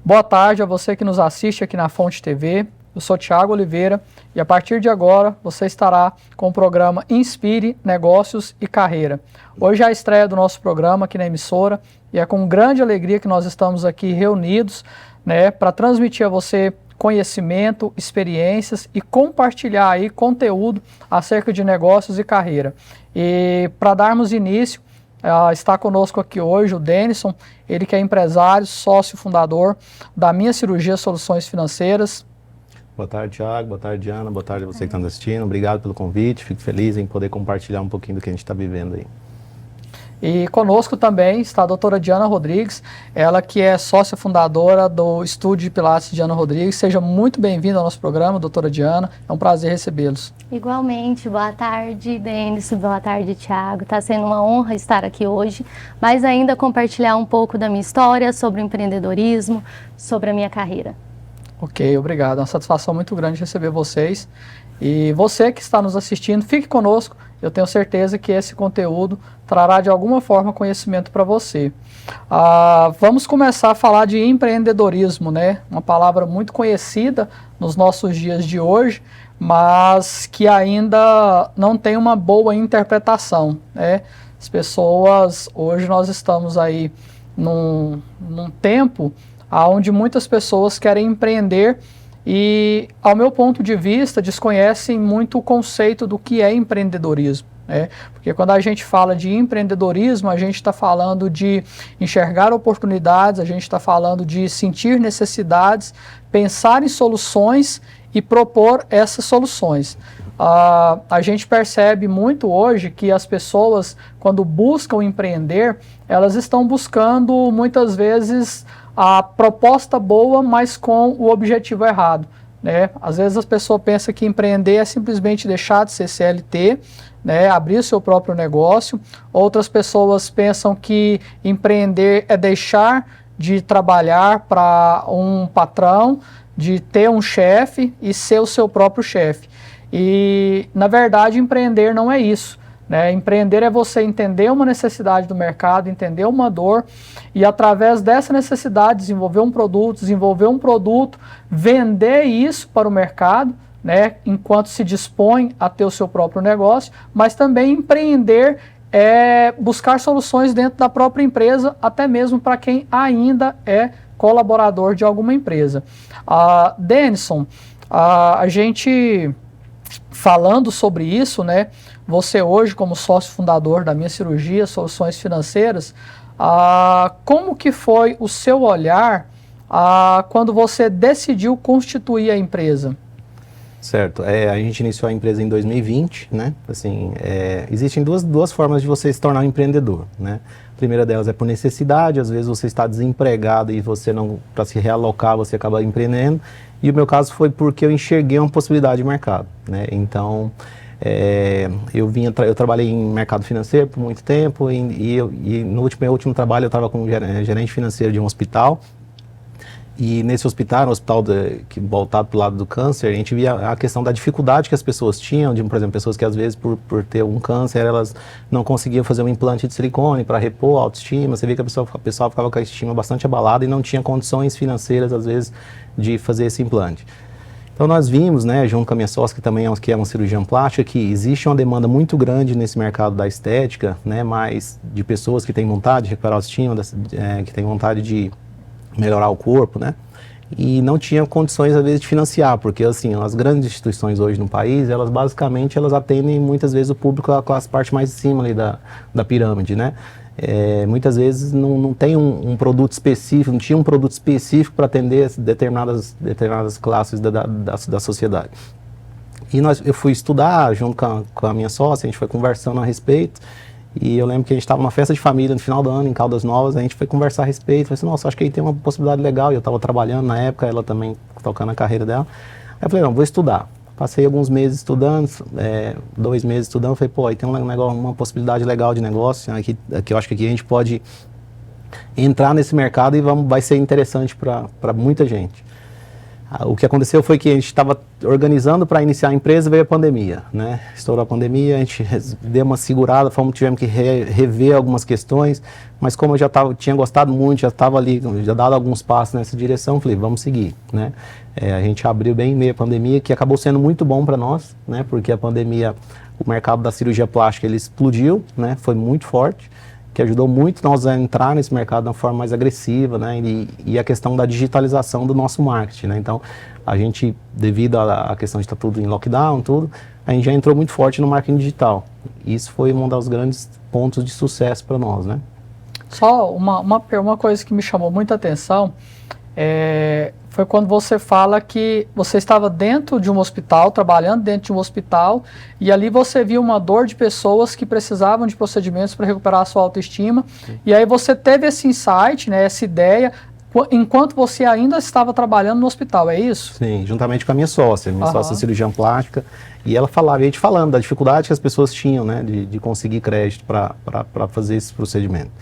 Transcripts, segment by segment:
Boa tarde a você que nos assiste aqui na Fonte TV. Eu sou Thiago Oliveira e a partir de agora você estará com o programa Inspire Negócios e Carreira. Hoje é a estreia do nosso programa aqui na emissora e é com grande alegria que nós estamos aqui reunidos, né, para transmitir a você conhecimento, experiências e compartilhar aí conteúdo acerca de negócios e carreira. E para darmos início, está conosco aqui hoje o Denison, ele que é empresário, sócio fundador da Minha Cirurgia Soluções Financeiras. Boa tarde, Thiago. Boa tarde, Diana. Boa tarde a você que está nos assistindo. Obrigado pelo convite. Fico feliz em poder compartilhar um pouquinho do que a gente está vivendo aí. E conosco também está a doutora Diana Rodrigues, ela que é sócia fundadora do Estúdio de Pilates Diana Rodrigues. Seja muito bem-vinda ao nosso programa, doutora Diana. É um prazer recebê-los. Igualmente. Boa tarde, Denis. Boa tarde, Thiago. Está sendo uma honra estar aqui hoje, mas ainda compartilhar um pouco da minha história, sobre o empreendedorismo, sobre a minha carreira. Ok, obrigado. É uma satisfação muito grande receber vocês. E você que está nos assistindo, fique conosco. Eu tenho certeza que esse conteúdo trará de alguma forma conhecimento para você. Vamos começar a falar de empreendedorismo, né? Uma palavra muito conhecida nos nossos dias de hoje, mas que ainda não tem uma boa interpretação, né? As pessoas, hoje nós estamos aí num tempo onde muitas pessoas querem empreender e, ao meu ponto de vista, desconhecem muito o conceito do que é empreendedorismo, né? Porque quando a gente fala de empreendedorismo, a gente está falando de enxergar oportunidades, a gente está falando de sentir necessidades, pensar em soluções e propor essas soluções. A gente percebe muito hoje que as pessoas, quando buscam empreender, elas estão buscando muitas vezes a proposta boa, mas com o objetivo errado, né? Às vezes as pessoas pensam que empreender é simplesmente deixar de ser CLT, né? Abrir o seu próprio negócio. Outras pessoas pensam que empreender é deixar de trabalhar para um patrão, de ter um chefe e ser o seu próprio chefe. E, na verdade, empreender não é isso, né? Empreender é você entender uma necessidade do mercado, entender uma dor e, através dessa necessidade, desenvolver um produto, vender isso para o mercado, né? Enquanto se dispõe a ter o seu próprio negócio, mas também empreender é buscar soluções dentro da própria empresa, até mesmo para quem ainda é colaborador de alguma empresa. Denison, a gente falando sobre isso, né? Você hoje, como sócio fundador da Minha Cirurgia Soluções Financeiras, como que foi o seu olhar quando você decidiu constituir a empresa? Certo. A gente iniciou a empresa em 2020, né? Assim, existem duas formas de você se tornar um empreendedor, né? A primeira delas é por necessidade. Às vezes você está desempregado e você não, para se realocar, você acaba empreendendo. E o meu caso foi porque eu enxerguei uma possibilidade de mercado, né? Então, eu trabalhei em mercado financeiro por muito tempo e no meu último trabalho eu estava como gerente financeiro de um hospital. E nesse hospital, um hospital voltado para o lado do câncer, a gente via a questão da dificuldade que as pessoas tinham, por exemplo, pessoas que às vezes por ter um câncer, elas não conseguiam fazer um implante de silicone para repor a autoestima. Você vê que a pessoa ficava com a estima bastante abalada e não tinha condições financeiras, às vezes, de fazer esse implante. Então nós vimos, né, junto com a minha sócia, que também é uma cirurgiã plástica, que existe uma demanda muito grande nesse mercado da estética, né, mas de pessoas que têm vontade de recuperar a autoestima, que têm vontade de melhorar o corpo, né? E não tinha condições, às vezes, de financiar, porque, assim, as grandes instituições hoje no país, elas basicamente, elas atendem muitas vezes o público, a parte mais de cima ali da pirâmide, né? Muitas vezes não tem um produto específico, não tinha um produto específico para atender determinadas classes da sociedade. E eu fui estudar junto com a minha sócia, a gente foi conversando a respeito. E eu lembro que a gente estava numa festa de família no final do ano, em Caldas Novas, a gente foi conversar a respeito, falei assim, nossa, acho que aí tem uma possibilidade legal, e eu estava trabalhando na época, ela também tocando a carreira dela. Aí eu falei, não, vou estudar. Passei alguns meses estudando, 2 meses estudando, falei, pô, aí tem uma possibilidade legal de negócio, aqui eu acho que aqui a gente pode entrar nesse mercado e vai ser interessante para muita gente. O que aconteceu foi que a gente estava organizando para iniciar a empresa, veio a pandemia, né? Estourou a pandemia, a gente deu uma segurada, tivemos que rever algumas questões, mas como eu já tinha gostado muito, já estava ali, já dado alguns passos nessa direção, falei, vamos seguir, né? A gente abriu bem em meio à pandemia, que acabou sendo muito bom para nós, né? Porque a pandemia, o mercado da cirurgia plástica, ele explodiu, né? Foi muito forte, que ajudou muito nós a entrar nesse mercado de uma forma mais agressiva, né? E a questão da digitalização do nosso marketing, né? Então, a gente, devido à questão de estar tudo em lockdown, a gente já entrou muito forte no marketing digital. Isso foi um dos grandes pontos de sucesso para nós, né? Só uma coisa que me chamou muita atenção, foi quando você fala que você estava dentro de um hospital, trabalhando dentro de um hospital, e ali você viu uma dor de pessoas que precisavam de procedimentos para recuperar a sua autoestima. Sim. E aí você teve esse insight, né, essa ideia, enquanto você ainda estava trabalhando no hospital, é isso? Sim, juntamente com a minha sócia cirurgiã plástica, e ela falava, e a gente falando da dificuldade que as pessoas tinham, né, de conseguir crédito para fazer esse procedimento.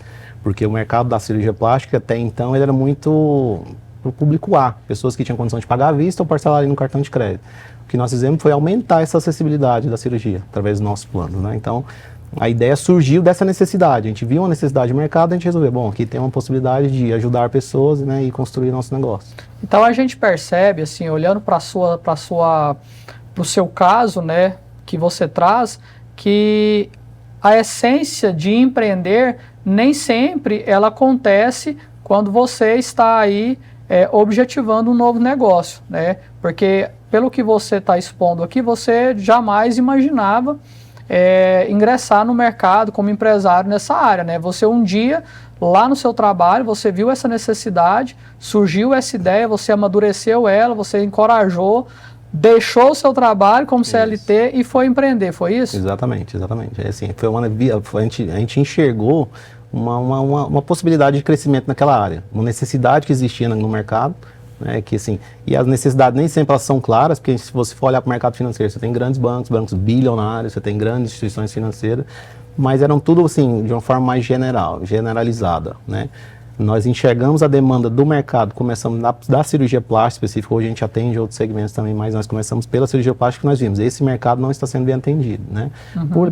Porque o mercado da cirurgia plástica, até então, ele era muito para o público A, pessoas que tinham condição de pagar à vista ou parcelar ali no cartão de crédito. O que nós fizemos foi aumentar essa acessibilidade da cirurgia, através do nosso plano, né? Então, a ideia surgiu dessa necessidade. A gente viu uma necessidade do mercado, a gente resolveu, bom, aqui tem uma possibilidade de ajudar pessoas, né, e construir nosso negócio. Então, a gente percebe, assim, olhando para o seu caso, né, que você traz, que a essência de empreender nem sempre ela acontece quando você está aí objetivando um novo negócio, né? Porque pelo que você está expondo aqui, você jamais imaginava ingressar no mercado como empresário nessa área, né? Você um dia, lá no seu trabalho, você viu essa necessidade, surgiu essa ideia, você amadureceu ela, você encorajou, deixou o seu trabalho como CLT e foi empreender, foi isso? Exatamente, exatamente. Assim, a gente enxergou uma possibilidade de crescimento naquela área, uma necessidade que existia no mercado, né, que assim, e as necessidades nem sempre elas são claras, porque se você for olhar para o mercado financeiro, você tem grandes bancos bilionários, você tem grandes instituições financeiras, mas eram tudo assim, de uma forma mais generalizada, né? Nós enxergamos a demanda do mercado, começamos da cirurgia plástica específica, hoje a gente atende outros segmentos também, mas nós começamos pela cirurgia plástica que nós vimos. Esse mercado não está sendo bem atendido, né?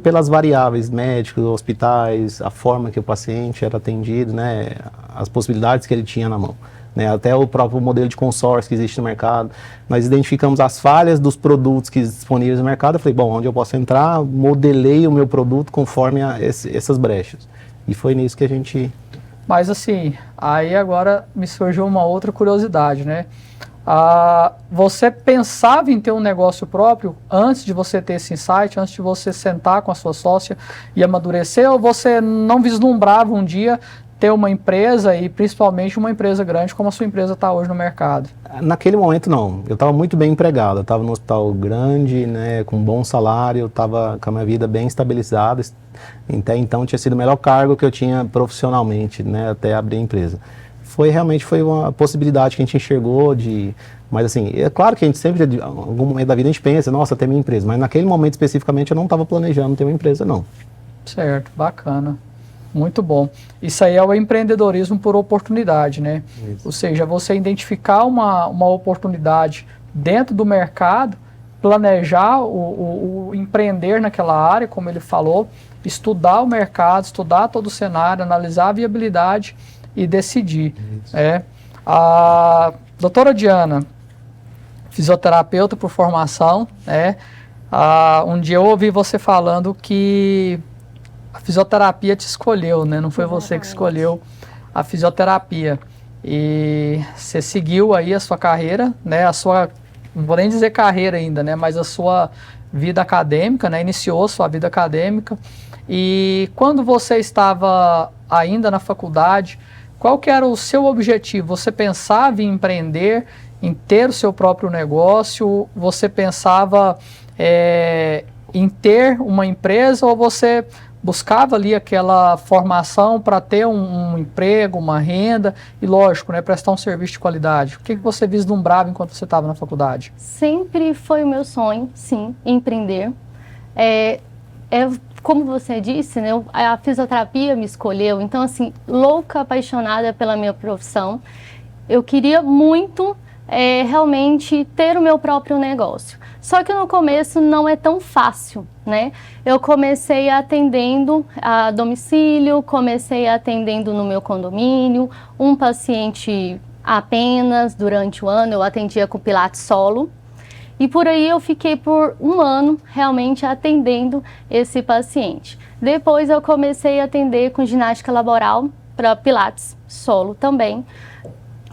Pelas variáveis médicos, hospitais, a forma que o paciente era atendido, né? As possibilidades que ele tinha na mão, né? Até o próprio modelo de consórcio que existe no mercado. Nós identificamos as falhas dos produtos que disponíveis no mercado. Eu falei, bom, onde eu posso entrar, modelei o meu produto conforme essas brechas. E foi nisso que a gente... Mas assim, aí agora me surgiu uma outra curiosidade, né? Você pensava em ter um negócio próprio antes de você ter esse insight, antes de você sentar com a sua sócia e amadurecer, ou você não vislumbrava um dia ter uma empresa e principalmente uma empresa grande como a sua empresa está hoje no mercado? Naquele momento não, eu estava muito bem empregado, eu estava num hospital grande, né, com bom salário, eu estava com a minha vida bem estabilizada, até então tinha sido o melhor cargo que eu tinha profissionalmente, né, até abrir a empresa. Realmente foi uma possibilidade que a gente enxergou mas assim, é claro que a gente sempre, em algum momento da vida a gente pensa, nossa, ter minha empresa, mas naquele momento especificamente eu não estava planejando ter uma empresa não. Certo, bacana. Muito bom. Isso aí é o empreendedorismo por oportunidade, né? Isso. Ou seja, você identificar uma oportunidade dentro do mercado, planejar o empreender naquela área, como ele falou, estudar o mercado, estudar todo o cenário, analisar a viabilidade e decidir. A doutora Diana, fisioterapeuta por formação, né? Um dia eu ouvi você falando que a fisioterapia te escolheu, né? Não foi você que escolheu a fisioterapia. E você seguiu aí a sua carreira, né? Não vou nem dizer carreira ainda, né? Mas a sua vida acadêmica, né? Iniciou sua vida acadêmica. E quando você estava ainda na faculdade, qual que era o seu objetivo? Você pensava em empreender, em ter o seu próprio negócio? Você pensava em ter uma empresa ou você buscava ali aquela formação para ter um emprego, uma renda e, lógico, né, prestar um serviço de qualidade? O que você vislumbrava enquanto você estava na faculdade? Sempre foi o meu sonho, sim, empreender. Como você disse, né, a fisioterapia me escolheu, então, assim, louca, apaixonada pela minha profissão. Eu queria muito realmente ter o meu próprio negócio. Só que no começo não é tão fácil, né? Eu comecei atendendo a domicílio, comecei atendendo no meu condomínio, um paciente apenas durante o ano, eu atendia com Pilates solo. E por aí eu fiquei por um ano realmente atendendo esse paciente. Depois eu comecei a atender com ginástica laboral para Pilates solo também,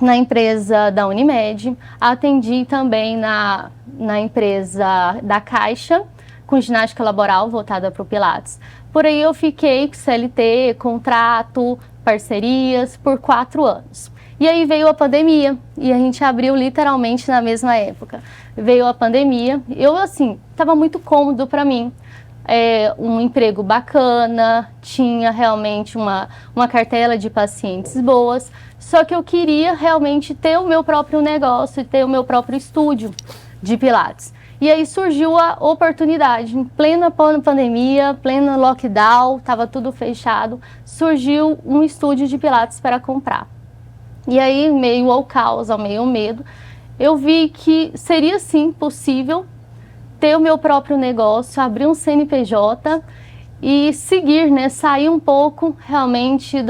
na empresa da Unimed. Atendi também na empresa da Caixa, com ginástica laboral voltada para o Pilates. Por aí eu fiquei com CLT, contrato, parcerias por 4 anos. E aí veio a pandemia, e a gente abriu literalmente na mesma época. Veio a pandemia, eu assim, estava muito cômodo para mim. Um emprego bacana, tinha realmente uma cartela de pacientes boas, só que eu queria realmente ter o meu próprio negócio e ter o meu próprio estúdio de Pilates. E aí surgiu a oportunidade, em plena pandemia, pleno lockdown, estava tudo fechado, surgiu um estúdio de Pilates para comprar. E aí, meio ao caos, ao meio ao medo, eu vi que seria sim possível ter o meu próprio negócio, abrir um CNPJ e seguir, né, sair um pouco realmente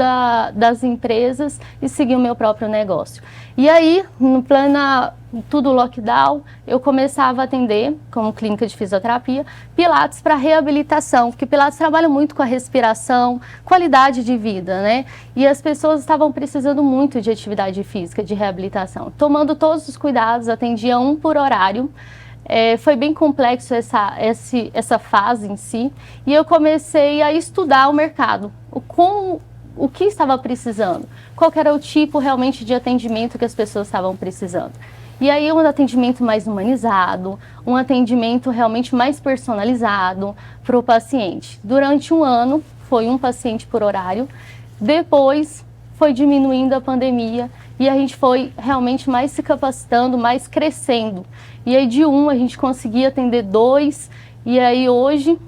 das empresas e seguir o meu próprio negócio. E aí, no plano tudo lockdown, eu começava a atender, como clínica de fisioterapia, Pilates para reabilitação, porque Pilates trabalha muito com a respiração, qualidade de vida, né? E as pessoas estavam precisando muito de atividade física, de reabilitação. Tomando todos os cuidados, atendia um por horário. Foi bem complexo essa fase em si, e eu comecei a estudar o mercado, o que estava precisando, qual era o tipo realmente de atendimento que as pessoas estavam precisando. E aí um atendimento mais humanizado, um atendimento realmente mais personalizado para o paciente. Durante um ano foi um paciente por horário, depois foi diminuindo a pandemia e a gente foi realmente mais se capacitando, mais crescendo. E aí de um a gente conseguia atender 2, e aí hoje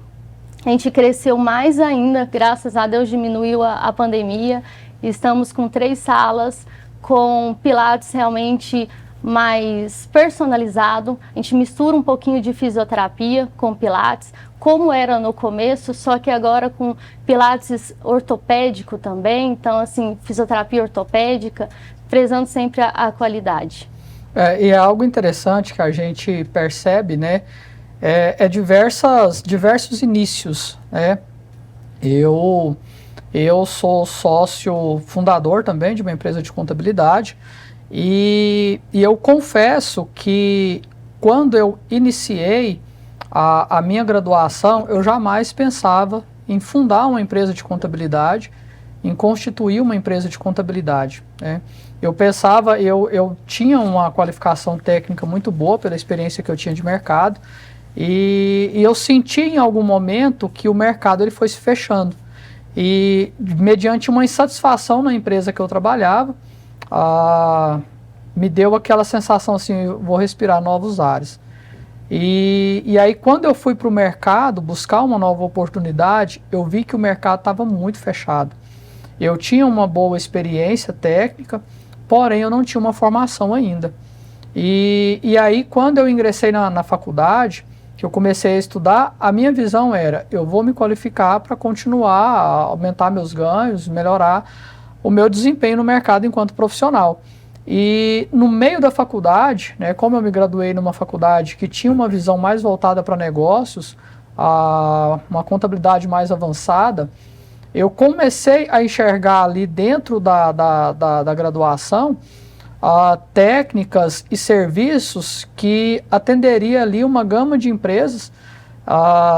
a gente cresceu mais ainda, graças a Deus diminuiu a pandemia. Estamos com 3 salas, com Pilates realmente mais personalizado. A gente mistura um pouquinho de fisioterapia com Pilates, como era no começo, só que agora com Pilates ortopédico também. Então, assim, fisioterapia ortopédica, prezando sempre a qualidade. E é algo interessante que a gente percebe, né? Diversos inícios, né? Eu sou sócio fundador também de uma empresa de contabilidade e eu confesso que quando eu iniciei a minha graduação, eu jamais pensava em fundar uma empresa de contabilidade, em constituir uma empresa de contabilidade, né? Eu pensava, eu tinha uma qualificação técnica muito boa pela experiência que eu tinha de mercado e eu senti em algum momento que o mercado ele foi se fechando. E mediante uma insatisfação na empresa que eu trabalhava, me deu aquela sensação assim, vou respirar novos ares. E aí quando eu fui para o mercado buscar uma nova oportunidade, eu vi que o mercado estava muito fechado. Eu tinha uma boa experiência técnica, porém eu não tinha uma formação ainda. E aí quando eu ingressei na faculdade, que eu comecei a estudar, a minha visão era, eu vou me qualificar para continuar a aumentar meus ganhos, melhorar o meu desempenho no mercado enquanto profissional. E no meio da faculdade, né, como eu me graduei numa faculdade que tinha uma visão mais voltada para negócios, uma contabilidade mais avançada, eu comecei a enxergar ali dentro da graduação técnicas e serviços que atenderia ali uma gama de empresas,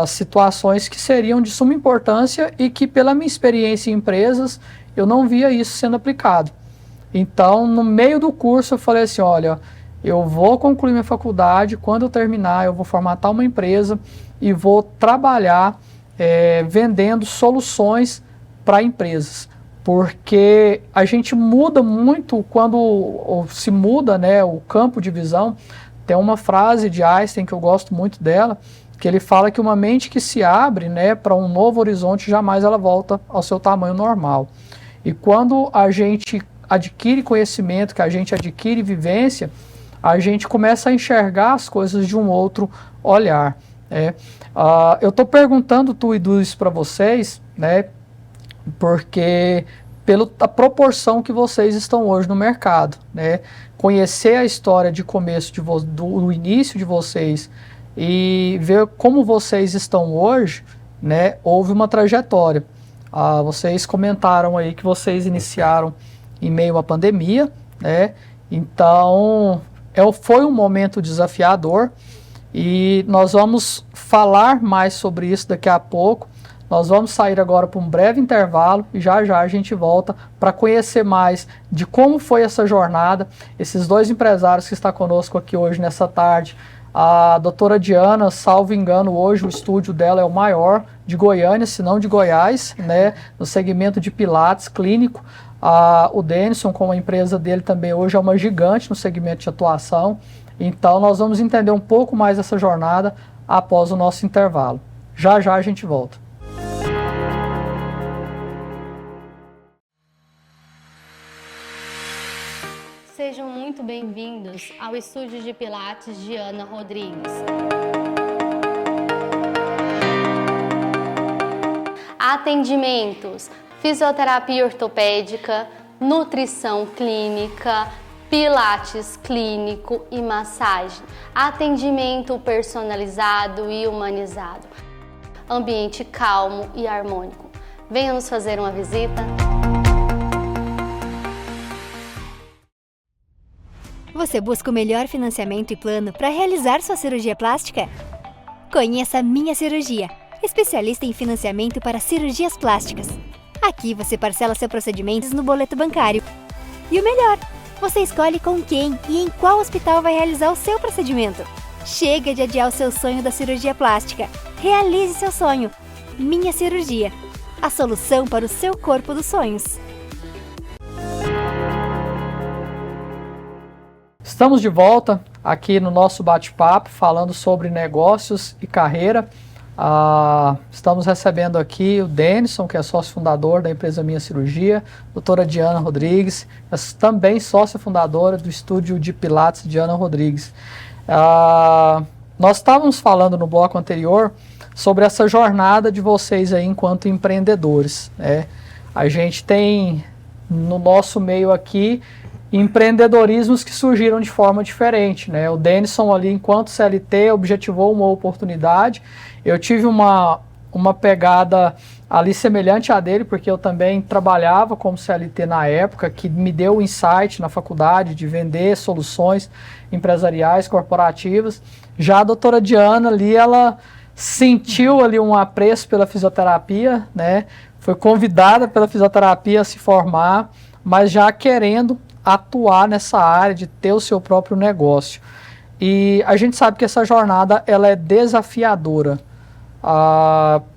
situações que seriam de suma importância e que pela minha experiência em empresas eu não via isso sendo aplicado. Então no meio do curso eu falei assim, olha, eu vou concluir minha faculdade, quando eu terminar eu vou formatar uma empresa e vou trabalhar vendendo soluções para empresas. Porque a gente muda muito quando se muda, né, o campo de visão. Tem uma frase de Einstein que eu gosto muito dela, que ele fala que uma mente que se abre, né, para um novo horizonte, jamais ela volta ao seu tamanho normal. E quando a gente adquire conhecimento, que a gente adquire vivência, a gente começa a enxergar as coisas de um outro olhar. Né? Eu estou perguntando tudo isso para vocês, né, porque pela proporção que vocês estão hoje no mercado, né? Conhecer a história de começo do início de vocês e ver como vocês estão hoje, né? Houve uma trajetória. Vocês comentaram aí que vocês iniciaram em meio à pandemia, né? Então, foi um momento desafiador e nós vamos falar mais sobre isso daqui a pouco. Nós vamos sair agora para um breve intervalo e já já a gente volta para conhecer mais de como foi essa jornada. Esses dois empresários que estão conosco aqui hoje nessa tarde, a doutora Diana, salvo engano, hoje o estúdio dela é o maior de Goiânia, se não de Goiás, né, no segmento de pilates clínico. O Denison, com a empresa dele também hoje é uma gigante no segmento de atuação. Então nós vamos entender um pouco mais dessa jornada após o nosso intervalo. Já já a gente volta. Sejam muito bem-vindos ao estúdio de Pilates Diana Rodrigues. Atendimentos: fisioterapia ortopédica, nutrição clínica, pilates clínico e massagem. Atendimento personalizado e humanizado. Ambiente calmo e harmônico. Venha nos fazer uma visita. Você busca o melhor financiamento e plano para realizar sua cirurgia plástica? Conheça a Minha Cirurgia, especialista em financiamento para cirurgias plásticas. Aqui você parcela seus procedimentos no boleto bancário. E o melhor, você escolhe com quem e em qual hospital vai realizar o seu procedimento. Chega de adiar o seu sonho da cirurgia plástica. Realize seu sonho. Minha Cirurgia, a solução para o seu corpo dos sonhos. Estamos de volta aqui no nosso bate-papo falando sobre negócios e carreira. Estamos recebendo aqui o Denison, que é sócio fundador da empresa Minha Cirurgia, doutora Diana Rodrigues, também sócia fundadora do estúdio de Pilates Diana Rodrigues. Nós estávamos falando no bloco anterior sobre essa jornada de vocês aí enquanto empreendedores, né? A gente tem no nosso meio aqui empreendedorismos que surgiram de forma diferente, né? O Denison ali, enquanto CLT, objetivou uma oportunidade. Eu tive uma pegada ali semelhante à dele, porque eu também trabalhava como CLT na época, que me deu o insight na faculdade de vender soluções empresariais, corporativas. Já a doutora Diana ali, ela sentiu ali um apreço pela fisioterapia, né? Foi convidada pela fisioterapia a se formar, mas já querendo atuar nessa área de ter o seu próprio negócio. E a gente sabe que essa jornada ela é desafiadora,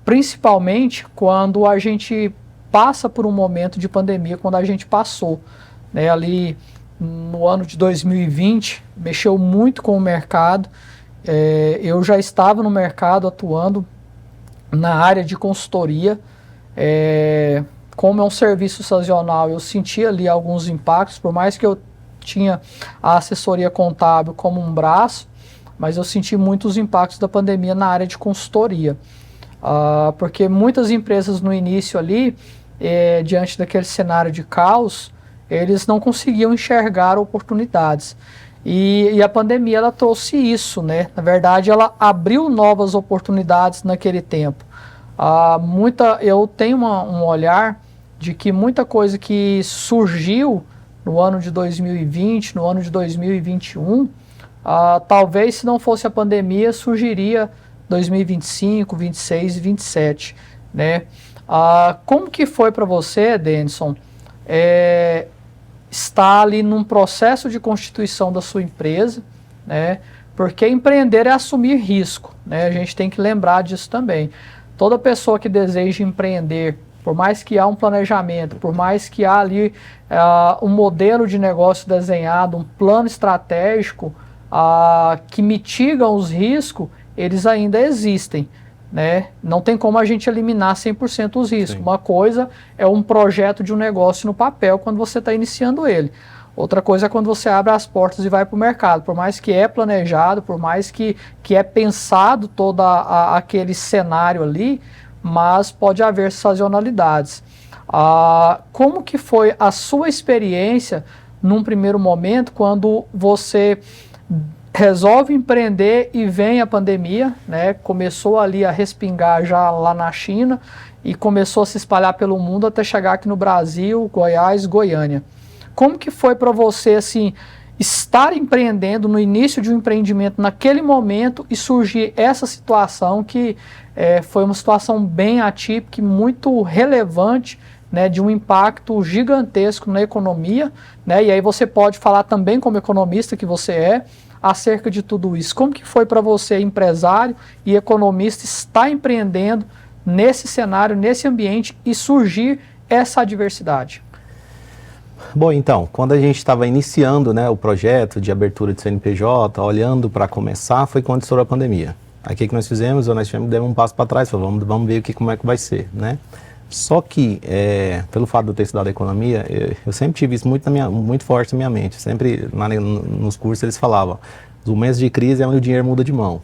principalmente quando a gente passa por um momento de pandemia, quando a gente passou, né, ali no ano de 2020, mexeu muito com o mercado. Eu já estava no mercado atuando na área de consultoria. Como é um serviço sazonal, eu senti ali alguns impactos, por mais que eu tinha a assessoria contábil como um braço, mas eu senti muitos impactos da pandemia na área de consultoria. Porque muitas empresas no início ali, diante daquele cenário de caos, eles não conseguiam enxergar oportunidades. E a pandemia ela trouxe isso, né? Na verdade, ela abriu novas oportunidades naquele tempo. Eu tenho um olhar de que muita coisa que surgiu no ano de 2020, no ano de 2021, talvez se não fosse a pandemia, surgiria 2025, 26 e 27, né? Como que foi para você, Denison, estar ali num processo de constituição da sua empresa, né? Porque empreender é assumir risco, né? A gente tem que lembrar disso também. Toda pessoa que deseja empreender, por mais que há um planejamento, por mais que há ali um modelo de negócio desenhado, um plano estratégico que mitigam os riscos, eles ainda existem, né? Não tem como a gente eliminar 100% os riscos. Sim. Uma coisa é um projeto de um negócio no papel quando você está iniciando ele. Outra coisa é quando você abre as portas e vai para o mercado. Por mais que é planejado, por mais que é pensado todo aquele cenário ali, mas pode haver sazonalidades. Como que foi a sua experiência num primeiro momento, quando você resolve empreender e vem a pandemia, né? Começou ali a respingar já lá na China e começou a se espalhar pelo mundo até chegar aqui no Brasil, Goiás, Goiânia. Como que foi para você, assim, estar empreendendo no início de um empreendimento naquele momento e surgir essa situação que foi uma situação bem atípica e muito relevante, né, de um impacto gigantesco na economia, né, e aí você pode falar também como economista que você é, acerca de tudo isso. Como que foi para você, empresário e economista, estar empreendendo nesse cenário, nesse ambiente e surgir essa adversidade? Bom, então, quando a gente estava iniciando, né, o projeto de abertura de CNPJ, olhando para começar, foi quando estourou a pandemia. Aí o que nós fizemos? Nós demos um passo para trás, falamos, vamos ver como é que vai ser, né? Só que, pelo fato de eu ter estudado economia, eu sempre tive isso muito forte na minha mente. Sempre, nos cursos, eles falavam, os momentos de crise é onde o dinheiro muda de mão.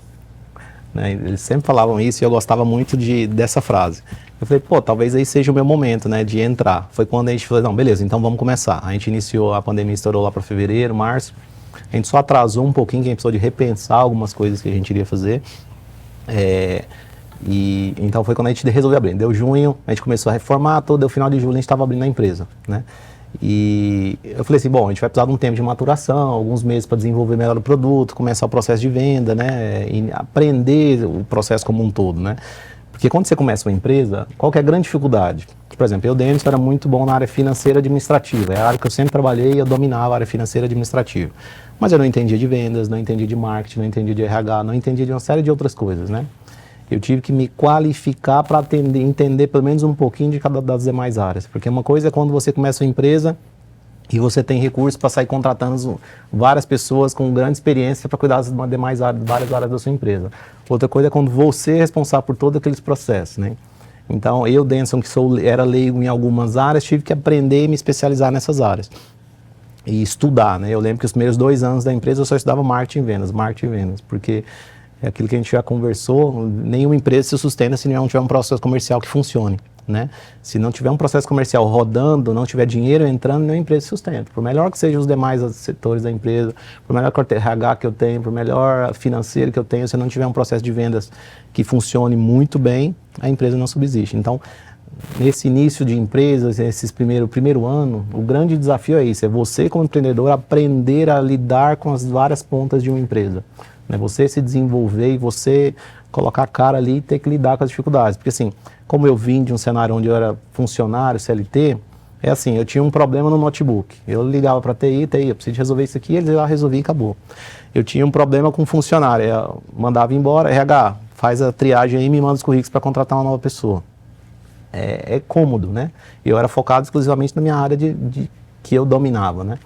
Né? Eles sempre falavam isso e eu gostava muito dessa frase. Eu falei, pô, talvez aí seja o meu momento, né, de entrar. Foi quando a gente falou, não, beleza, então vamos começar. A gente iniciou, a pandemia estourou lá para fevereiro, março. A gente só atrasou um pouquinho, que a gente precisou de repensar algumas coisas que a gente iria fazer. E então foi quando a gente resolveu abrir. Deu junho, a gente começou a reformar, deu final de julho, a gente estava abrindo a empresa, né? E eu falei assim, bom, a gente vai precisar de um tempo de maturação, alguns meses para desenvolver melhor o produto, começar o processo de venda, né? E aprender o processo como um todo, né? Porque quando você começa uma empresa, qual que é a grande dificuldade? Por exemplo, eu, Denis, era muito bom na área financeira administrativa, é a área que eu sempre trabalhei e eu dominava a área financeira administrativa. Mas eu não entendia de vendas, não entendia de marketing, não entendia de RH, não entendia de uma série de outras coisas, né? Eu tive que me qualificar para entender pelo menos um pouquinho de cada das demais áreas. Porque uma coisa é quando você começa uma empresa e você tem recursos para sair contratando várias pessoas com grande experiência para cuidar das demais áreas, várias áreas da sua empresa. Outra coisa é quando você é responsável por todos aqueles processos, né? Então, eu, Denson, que era leigo em algumas áreas, tive que aprender e me especializar nessas áreas. E estudar, né? Eu lembro que os primeiros 2 anos da empresa eu só estudava marketing e vendas, porque é aquilo que a gente já conversou, nenhuma empresa se sustenta se não tiver um processo comercial que funcione, né? Se não tiver um processo comercial rodando, não tiver dinheiro entrando, nenhuma empresa se sustenta. Por melhor que sejam os demais setores da empresa, por melhor que o RH que eu tenho, por melhor financeiro que eu tenho, se não tiver um processo de vendas que funcione muito bem, a empresa não subsiste. Então, nesse início de empresas, esse primeiro ano, o grande desafio é isso, é você como empreendedor aprender a lidar com as várias pontas de uma empresa. Né, você se desenvolver e você colocar a cara ali e ter que lidar com as dificuldades. Porque assim, como eu vim de um cenário onde eu era funcionário, CLT, é assim, eu tinha um problema no notebook. Eu ligava para a TI, eu preciso resolver isso aqui, eles lá resolviam e acabou. Eu tinha um problema com funcionário, eu mandava embora, RH, faz a triagem aí e me manda os currículos para contratar uma nova pessoa. É cômodo, né? Eu era focado exclusivamente na minha área que eu dominava, né?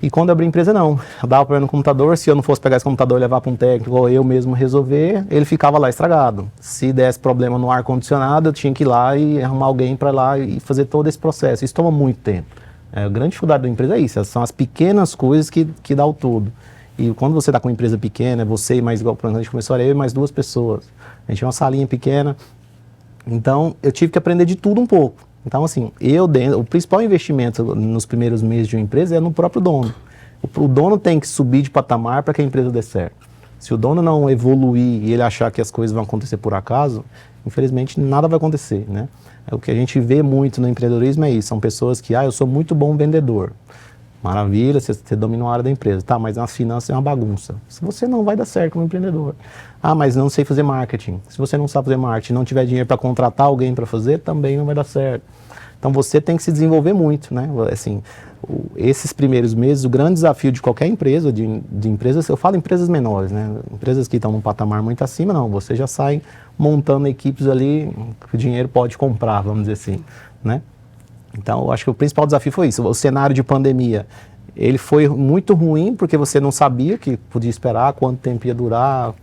E quando eu abri a empresa, não. Eu dava para ele no computador, se eu não fosse pegar esse computador e levar para um técnico ou eu mesmo resolver, ele ficava lá estragado. Se desse problema no ar-condicionado, eu tinha que ir lá e arrumar alguém para lá e fazer todo esse processo. Isso toma muito tempo. A grande dificuldade da empresa é isso, são as pequenas coisas que dá o todo. E quando você está com uma empresa pequena, você e mais, igual a gente começou, eu e mais 2 pessoas. A gente tinha uma salinha pequena. Então, eu tive que aprender de tudo um pouco. Então, assim, o principal investimento nos primeiros meses de uma empresa é no próprio dono. O dono tem que subir de patamar para que a empresa dê certo. Se o dono não evoluir e ele achar que as coisas vão acontecer por acaso, infelizmente nada vai acontecer, né? O que a gente vê muito no empreendedorismo é isso, são pessoas que, eu sou muito bom vendedor. Maravilha, você domina uma área da empresa. Tá, mas nas finanças é uma bagunça. Você não vai dar certo como empreendedor. Mas não sei fazer marketing. Se você não sabe fazer marketing, não tiver dinheiro para contratar alguém para fazer, também não vai dar certo. Então você tem que se desenvolver muito, né? Assim, esses primeiros meses, o grande desafio de qualquer empresa, de empresas, eu falo empresas menores, né? Empresas que estão num patamar muito acima, não. Você já sai montando equipes ali que o dinheiro pode comprar, vamos dizer assim, né? Então, eu acho que o principal desafio foi isso. O cenário de pandemia, ele foi muito ruim, porque você não sabia que podia esperar, quanto tempo ia durar,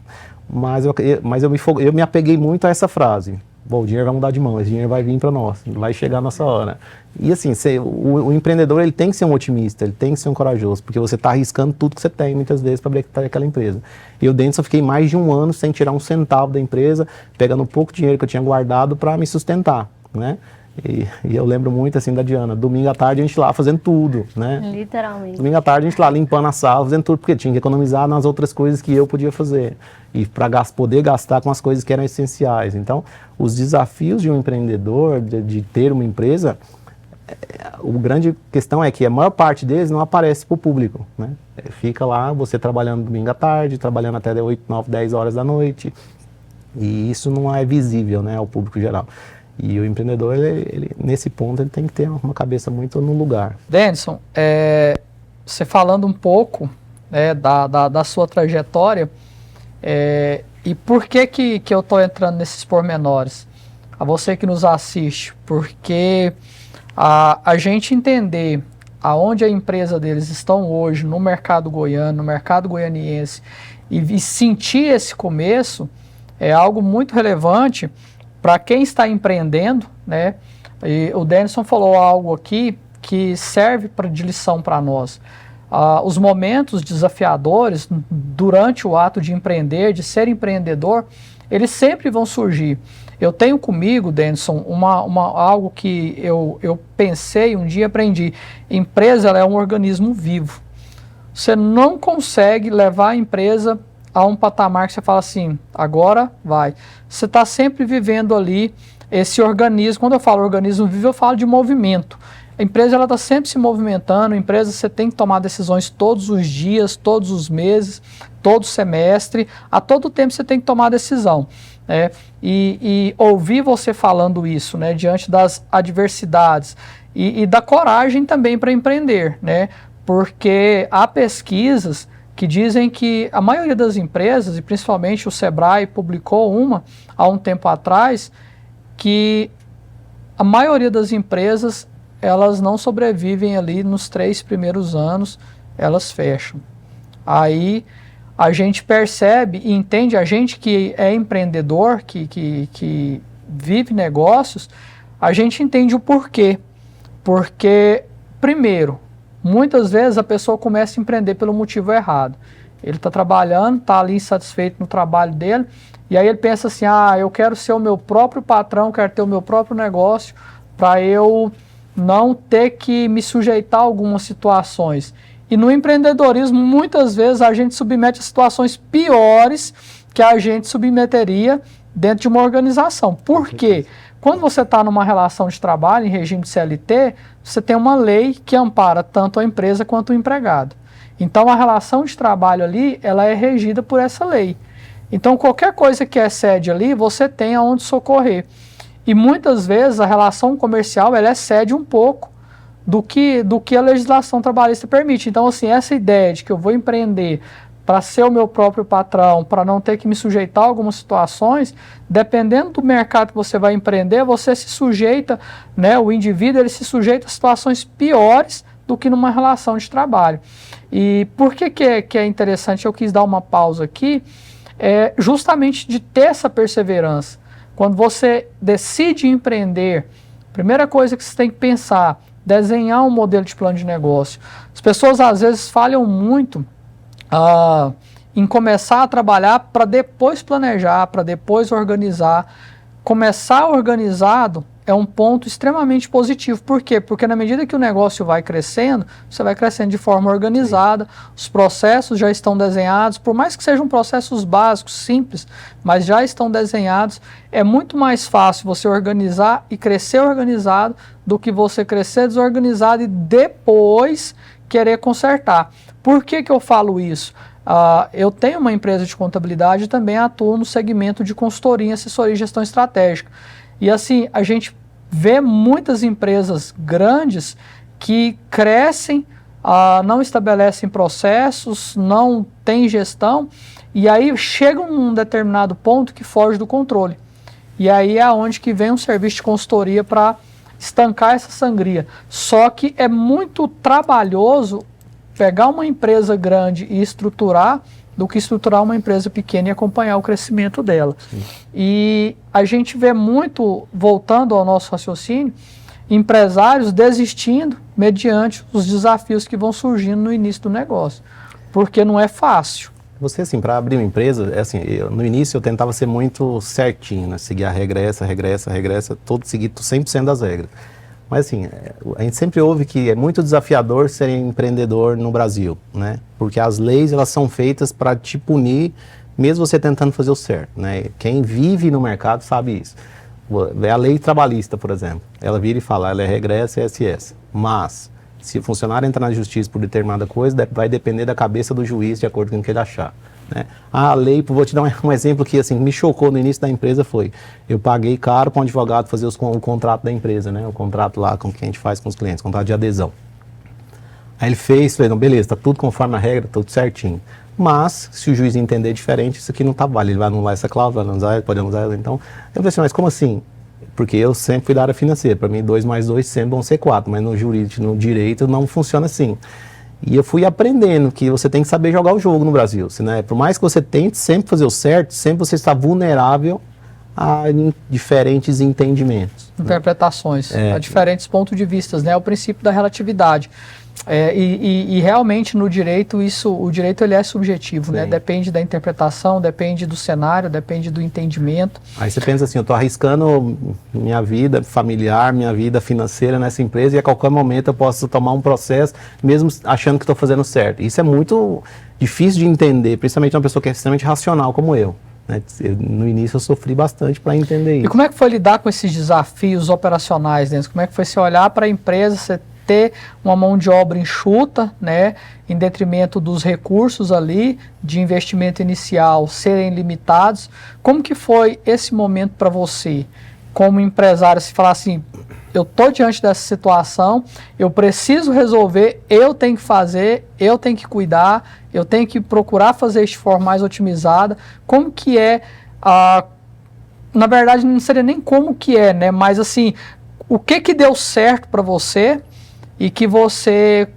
mas eu me apeguei muito a essa frase. bom, o dinheiro vai mudar de mão, esse dinheiro vai vir para nós, vai chegar a nossa hora. E assim, o empreendedor ele tem que ser um otimista, ele tem que ser um corajoso, porque você está arriscando tudo que você tem muitas vezes para abrir aquela empresa. Eu, Denison, fiquei mais de 1 ano sem tirar um centavo da empresa, pegando um pouco de dinheiro que eu tinha guardado para me sustentar, né? E eu lembro muito assim da Diana, domingo à tarde a gente lá fazendo tudo, né? Literalmente. Domingo à tarde a gente lá limpando a sala, fazendo tudo, porque tinha que economizar nas outras coisas que eu podia fazer. E para poder gastar com as coisas que eram essenciais. Então, os desafios de um empreendedor, de ter uma empresa, a grande questão é que a maior parte deles não aparece para o público, né? Fica lá, você trabalhando domingo à tarde, trabalhando até 8, 9, 10 horas da noite. E isso não é visível, né, ao público geral. E o empreendedor, ele, nesse ponto, ele tem que ter uma cabeça muito no lugar. Denison, você falando um pouco da sua trajetória, e por que eu estou entrando nesses pormenores? A você que nos assiste, porque a gente entender aonde a empresa deles estão hoje no mercado goiano, no mercado goianiense, e sentir esse começo é algo muito relevante para quem está empreendendo, né? E o Denison falou algo aqui que serve de lição para nós. Os momentos desafiadores durante o ato de empreender, de ser empreendedor, eles sempre vão surgir. Eu tenho comigo, Denison, algo que eu pensei, um dia aprendi. Empresa ela é um organismo vivo. Você não consegue levar a empresa a um patamar que você fala assim, agora vai. Você está sempre vivendo ali esse organismo. Quando eu falo organismo vivo, eu falo de movimento. A empresa está sempre se movimentando, a empresa você tem que tomar decisões todos os dias, todos os meses, todo semestre, a todo tempo você tem que tomar decisão. Né? E ouvir você falando isso, né, diante das adversidades e da coragem também para empreender, né? Porque há pesquisas que dizem que a maioria das empresas, e principalmente o Sebrae publicou uma há um tempo atrás, que a maioria das empresas, elas não sobrevivem ali nos 3 primeiros anos, elas fecham. Aí a gente percebe e entende, a gente que é empreendedor, que vive negócios, a gente entende o porquê. Porque, primeiro, muitas vezes a pessoa começa a empreender pelo motivo errado. Ele está trabalhando, está ali insatisfeito no trabalho dele, e aí ele pensa assim, eu quero ser o meu próprio patrão, quero ter o meu próprio negócio, para eu não ter que me sujeitar a algumas situações. E no empreendedorismo, muitas vezes a gente submete a situações piores que a gente submeteria dentro de uma organização. Por quê? Quando você está numa relação de trabalho, em regime de CLT, você tem uma lei que ampara tanto a empresa quanto o empregado. Então, a relação de trabalho ali, ela é regida por essa lei. Então, qualquer coisa que excede ali, você tem aonde socorrer. E muitas vezes a relação comercial, ela excede um pouco do que a legislação trabalhista permite. Então, assim, essa ideia de que eu vou empreender para ser o meu próprio patrão, para não ter que me sujeitar a algumas situações, dependendo do mercado que você vai empreender, você se sujeita, né, o indivíduo ele se sujeita a situações piores do que numa relação de trabalho. E por que é interessante? Eu quis dar uma pausa aqui, justamente de ter essa perseverança. Quando você decide empreender, a primeira coisa que você tem que pensar, desenhar um modelo de plano de negócio. As pessoas às vezes falham muito em começar a trabalhar para depois planejar, para depois organizar. Começar organizado é um ponto extremamente positivo. Por quê? Porque na medida que o negócio vai crescendo, você vai crescendo de forma organizada, os processos já estão desenhados, por mais que sejam processos básicos, simples, mas já estão desenhados. É muito mais fácil você organizar e crescer organizado do que você crescer desorganizado e depois querer consertar. Por que eu falo isso? Eu tenho uma empresa de contabilidade e também atuo no segmento de consultoria, assessoria e gestão estratégica. E assim, a gente vê muitas empresas grandes que crescem, não estabelecem processos, não têm gestão, e aí chegam num determinado ponto que foge do controle. E aí é onde que vem um serviço de consultoria para estancar essa sangria. Só que é muito trabalhoso pegar uma empresa grande e estruturar do que estruturar uma empresa pequena e acompanhar o crescimento dela. Sim. E a gente vê muito, voltando ao nosso raciocínio, empresários desistindo mediante os desafios que vão surgindo no início do negócio, porque não é fácil. Você, assim, para abrir uma empresa, no início eu tentava ser muito certinho, né? Seguir a regra essa, seguir 100% das regras. Mas, assim, a gente sempre ouve que é muito desafiador ser empreendedor no Brasil, né? Porque as leis, elas são feitas para te punir, mesmo você tentando fazer o certo, né? Quem vive no mercado sabe isso. É a lei trabalhista, por exemplo. Ela vira e fala, ela é regressa, essa. Mas, se o funcionário entrar na justiça por determinada coisa, vai depender da cabeça do juiz, de acordo com o que ele achar. Né? A lei, vou te dar um exemplo que assim, me chocou no início da empresa, foi, eu paguei caro para um advogado fazer o contrato da empresa, né? O contrato lá com que a gente faz com os clientes, contrato de adesão. Aí ele fez, falei, não, beleza, está tudo conforme a regra, tudo certinho. Mas, se o juiz entender diferente, isso aqui não está válido, ele vai anular essa cláusula, vai anular, pode anular ela. Então, eu falei assim, mas como assim? Porque eu sempre fui da área financeira, para mim 2 mais 2 sempre vão ser 4, mas no jurídico, no direito, não funciona assim. E eu fui aprendendo que você tem que saber jogar o jogo no Brasil, né? Por mais que você tente sempre fazer o certo, sempre você está vulnerável a diferentes entendimentos. Interpretações, a diferentes pontos de vista, né? É o princípio da relatividade. E realmente no direito, o direito ele é subjetivo, né? Depende da interpretação, depende do cenário, depende do entendimento. Aí você pensa assim, eu estou arriscando minha vida familiar, minha vida financeira nessa empresa e a qualquer momento eu posso tomar um processo, mesmo achando que estou fazendo certo. Isso é muito difícil de entender, principalmente uma pessoa que é extremamente racional como eu. Né? No início eu sofri bastante para entender isso. E como é que foi lidar com esses desafios operacionais, Denis? Como é que foi você olhar para a empresa, você ter uma mão de obra enxuta, né, em detrimento dos recursos ali de investimento inicial serem limitados? Como que foi esse momento para você, como empresário, se falar assim, eu estou diante dessa situação, eu preciso resolver, eu tenho que fazer, eu tenho que cuidar, eu tenho que procurar fazer isso de forma mais otimizada? Como que é, na verdade não seria nem como que é, né, mas assim, o que deu certo para você e que você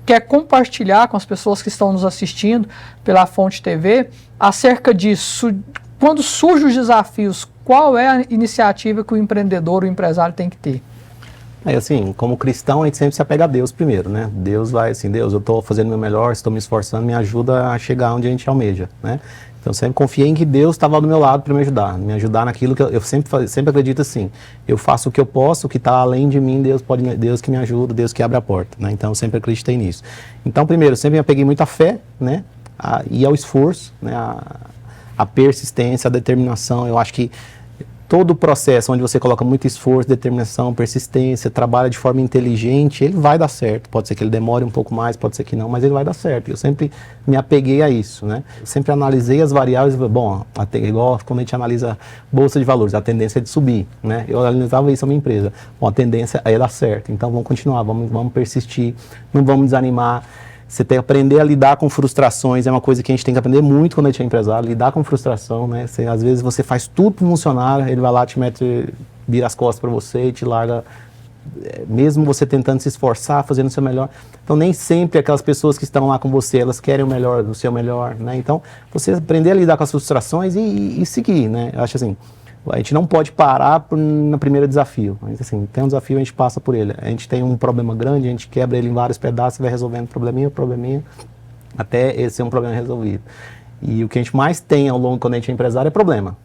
quer compartilhar com as pessoas que estão nos assistindo pela Fonte TV acerca disso? Quando surgem os desafios, qual é a iniciativa que o empreendedor, o empresário tem que ter? Assim, como cristão, a gente sempre se apega a Deus primeiro, né? Deus vai assim, Deus, eu estou fazendo o meu melhor, estou me esforçando, me ajuda a chegar onde a gente almeja, né? Então, eu sempre confiei em que Deus estava do meu lado para me ajudar naquilo que eu sempre acredito assim, eu faço o que eu posso, o que está além de mim, Deus que me ajuda, Deus que abre a porta, né? Então, eu sempre acreditei nisso. Então, primeiro, eu sempre me apeguei muito à fé, né? E ao esforço, né? A persistência, a determinação. Eu acho que todo o processo onde você coloca muito esforço, determinação, persistência, trabalha de forma inteligente, ele vai dar certo. Pode ser que ele demore um pouco mais, pode ser que não, mas ele vai dar certo. Eu sempre me apeguei a isso, né? Eu sempre analisei as variáveis, bom, igual quando a gente analisa bolsa de valores, a tendência é de subir, né? Eu analisava isso na minha empresa. Bom, a tendência é dar certo, então vamos continuar, vamos persistir, não vamos desanimar. Você tem que aprender a lidar com frustrações, é uma coisa que a gente tem que aprender muito quando a gente é empresário, lidar com frustração, né? Às vezes você faz tudo para um funcionário, ele vai lá, vira as costas para você e te larga, mesmo você tentando se esforçar, fazendo o seu melhor. Então nem sempre aquelas pessoas que estão lá com você, elas querem o melhor, o seu melhor, né? Então você aprender a lidar com as frustrações e seguir, né? Eu acho assim, a gente não pode parar no primeiro desafio. Mas, assim, tem um desafio, a gente passa por ele. A gente tem um problema grande, a gente quebra ele em vários pedaços e vai resolvendo probleminha, até esse ser um problema resolvido. E o que a gente mais tem ao longo, quando a gente é empresário, é problema.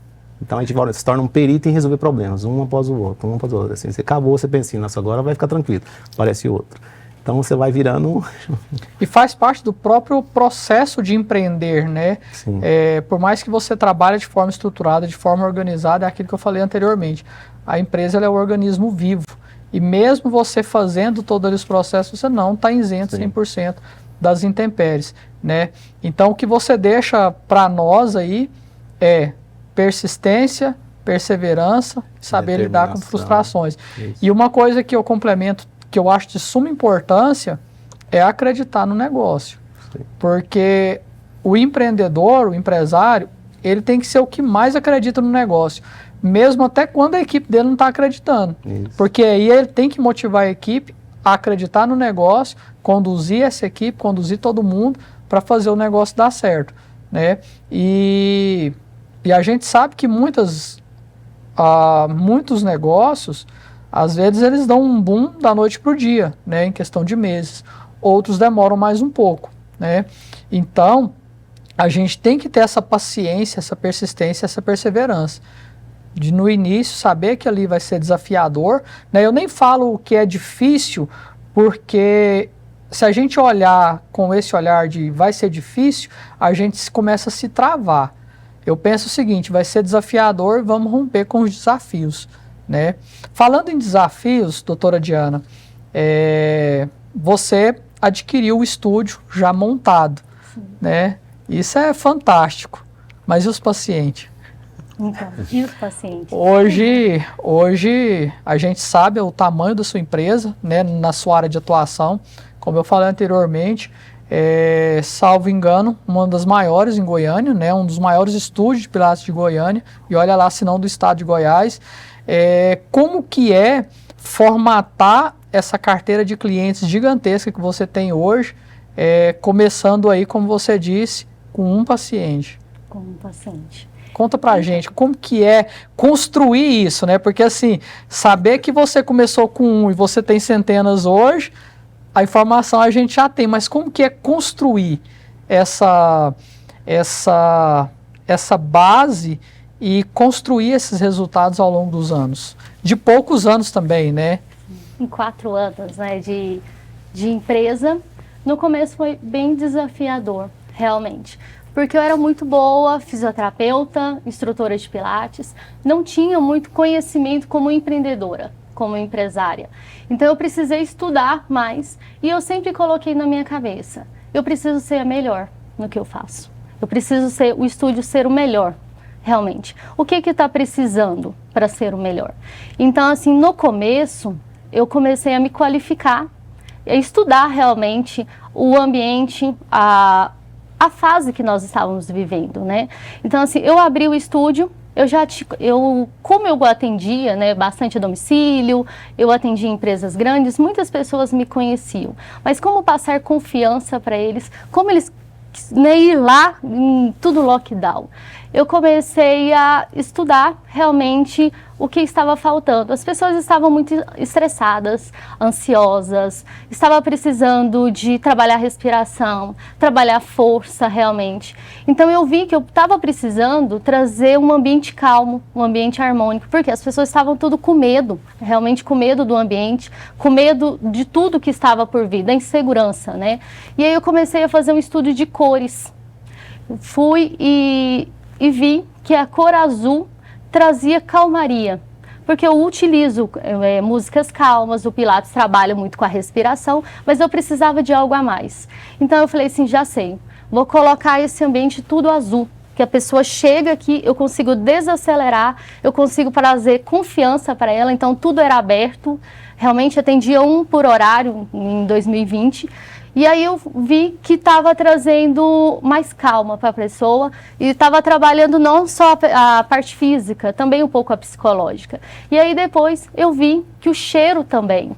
Então a gente se torna um perito em resolver problemas, um após o outro. Assim, você acabou, você pensa assim, nossa, agora vai ficar tranquilo, aparece outro. Então você vai virando... E faz parte do próprio processo de empreender, né? Sim. Por mais que você trabalhe de forma estruturada, de forma organizada, é aquilo que eu falei anteriormente. A empresa ela é um organismo vivo. E mesmo você fazendo todos os processos, você não está isento 100% das intempéries, né? Então o que você deixa para nós aí é persistência, perseverança, saber lidar com frustrações. Isso. E uma coisa que eu complemento, que eu acho de suma importância, é acreditar no negócio. Sim. Porque o empreendedor, o empresário, ele tem que ser o que mais acredita no negócio, mesmo até quando a equipe dele não está acreditando. Isso. Porque aí ele tem que motivar a equipe a acreditar no negócio, conduzir essa equipe, conduzir todo mundo para fazer o negócio dar certo. né? E a gente sabe que muitos negócios, às vezes eles dão um boom da noite para o dia, né? Em questão de meses. Outros demoram mais um pouco, né? Então, a gente tem que ter essa paciência, essa persistência, essa perseverança. De no início saber que ali vai ser desafiador, né? Eu nem falo o que é difícil, porque se a gente olhar com esse olhar de vai ser difícil, a gente começa a se travar. Eu penso o seguinte, vai ser desafiador, vamos romper com os desafios, né? Falando em desafios, doutora Diana, você adquiriu o estúdio já montado, né? Isso é fantástico. Mas e os pacientes? Então, e os pacientes? Hoje a gente sabe o tamanho da sua empresa, né, na sua área de atuação. Como eu falei anteriormente, salvo engano, uma das maiores em Goiânia, né, um dos maiores estúdios de Pilates de Goiânia, e olha lá, se não do estado de Goiás. Como que é formatar essa carteira de clientes gigantesca que você tem hoje, começando aí, como você disse, com um paciente? Com um paciente. Conta pra gente, como que é construir isso, né? Porque assim, saber que você começou com um e você tem centenas hoje, a informação a gente já tem, mas como que é construir essa base e construir esses resultados ao longo dos anos? De poucos anos também, né? Em 4 anos, né, de empresa, no começo foi bem desafiador, realmente. Porque eu era muito boa, fisioterapeuta, instrutora de pilates, não tinha muito conhecimento como empreendedora, como empresária. Então eu precisei estudar mais e eu sempre coloquei na minha cabeça, eu preciso ser a melhor no que eu faço. Eu preciso ser, o estúdio ser o melhor, realmente. O que está precisando para ser o melhor? Então assim, no começo, eu comecei a me qualificar, a estudar realmente o ambiente, a fase que nós estávamos vivendo, né? Então, assim, eu abri o estúdio, como eu atendia, né, bastante a domicílio, eu atendia empresas grandes, muitas pessoas me conheciam. Mas como passar confiança para eles, como eles ir lá em tudo lockdown? Eu comecei a estudar realmente o que estava faltando. As pessoas estavam muito estressadas, ansiosas, estava precisando de trabalhar respiração, trabalhar força realmente. Então eu vi que eu estava precisando trazer um ambiente calmo, um ambiente harmônico, porque as pessoas estavam tudo com medo, realmente com medo do ambiente, com medo de tudo que estava por vir, da insegurança, né? E aí eu comecei a fazer um estudo de cores. Fui e vi que a cor azul trazia calmaria, porque eu utilizo músicas calmas, o Pilates trabalha muito com a respiração, mas eu precisava de algo a mais. Então eu falei assim, já sei, vou colocar esse ambiente tudo azul, que a pessoa chega aqui, eu consigo desacelerar, eu consigo trazer confiança para ela, então tudo era aberto, realmente atendia 1 por horário em 2020, e aí eu vi que estava trazendo mais calma para a pessoa e estava trabalhando não só a parte física, também um pouco a psicológica. E aí depois eu vi que o cheiro também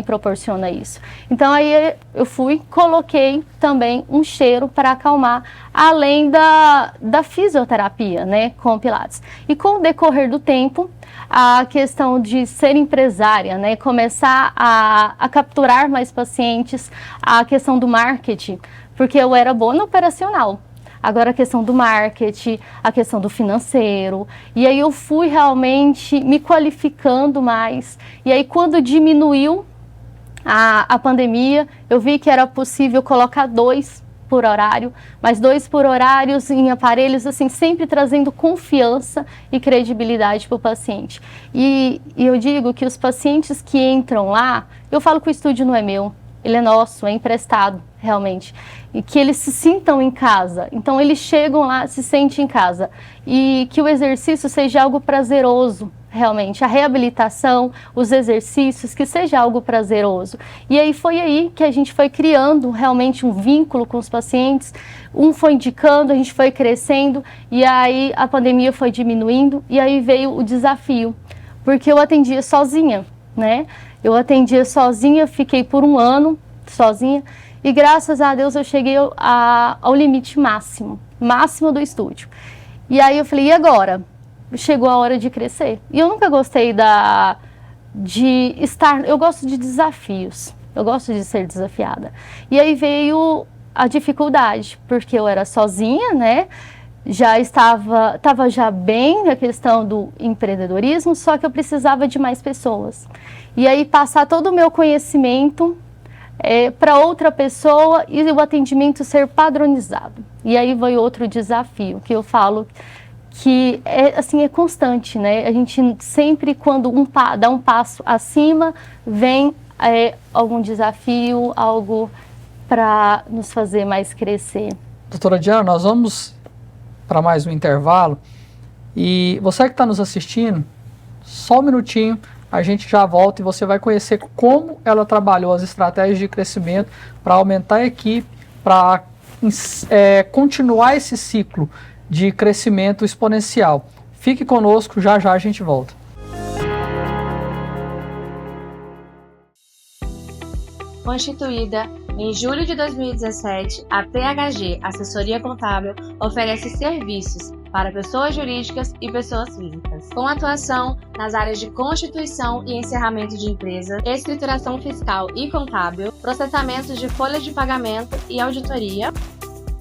proporciona isso. Então aí eu coloquei também um cheiro para acalmar, além da fisioterapia, né, com o Pilates. E com o decorrer do tempo, a questão de ser empresária, né, começar a capturar mais pacientes, a questão do marketing, porque eu era boa no operacional. Agora a questão do marketing, a questão do financeiro, e aí eu fui realmente me qualificando mais, e aí quando diminuiu a pandemia, eu vi que era possível colocar 2 por horário, mas 2 por horários em aparelhos, assim, sempre trazendo confiança e credibilidade para o paciente. E eu digo que os pacientes que entram lá, eu falo que o estúdio não é meu, ele é nosso, é emprestado, realmente. E que eles se sintam em casa. Então, eles chegam lá, se sentem em casa. E que o exercício seja algo prazeroso, realmente. A reabilitação, os exercícios, que seja algo prazeroso. E aí foi aí que a gente foi criando realmente um vínculo com os pacientes. Um foi indicando, a gente foi crescendo. E aí a pandemia foi diminuindo. E aí veio o desafio. Porque eu atendia sozinha, né? Eu atendia sozinha, fiquei por 1 ano sozinha. E graças a Deus eu cheguei ao limite máximo do estúdio. E aí eu falei, e agora? Chegou a hora de crescer. E eu nunca gostei eu gosto de desafios, eu gosto de ser desafiada. E aí veio a dificuldade, porque eu era sozinha, né? Já estava já bem a questão do empreendedorismo, só que eu precisava de mais pessoas. E aí passar todo o meu conhecimento para outra pessoa e o atendimento ser padronizado. E aí veio outro desafio, que eu falo que é constante, né? A gente sempre, quando dá um passo acima, vem algum desafio, algo para nos fazer mais crescer. Doutora Diana, nós vamos para mais um intervalo. E você que está nos assistindo, só um minutinho, a gente já volta e você vai conhecer como ela trabalhou as estratégias de crescimento para aumentar a equipe, para continuar esse ciclo de crescimento exponencial. Fique conosco, já já a gente volta. Constituída em julho de 2017, a THG Assessoria Contábil oferece serviços para pessoas jurídicas e pessoas físicas, com atuação nas áreas de constituição e encerramento de empresas, escrituração fiscal e contábil, processamento de folhas de pagamento e auditoria,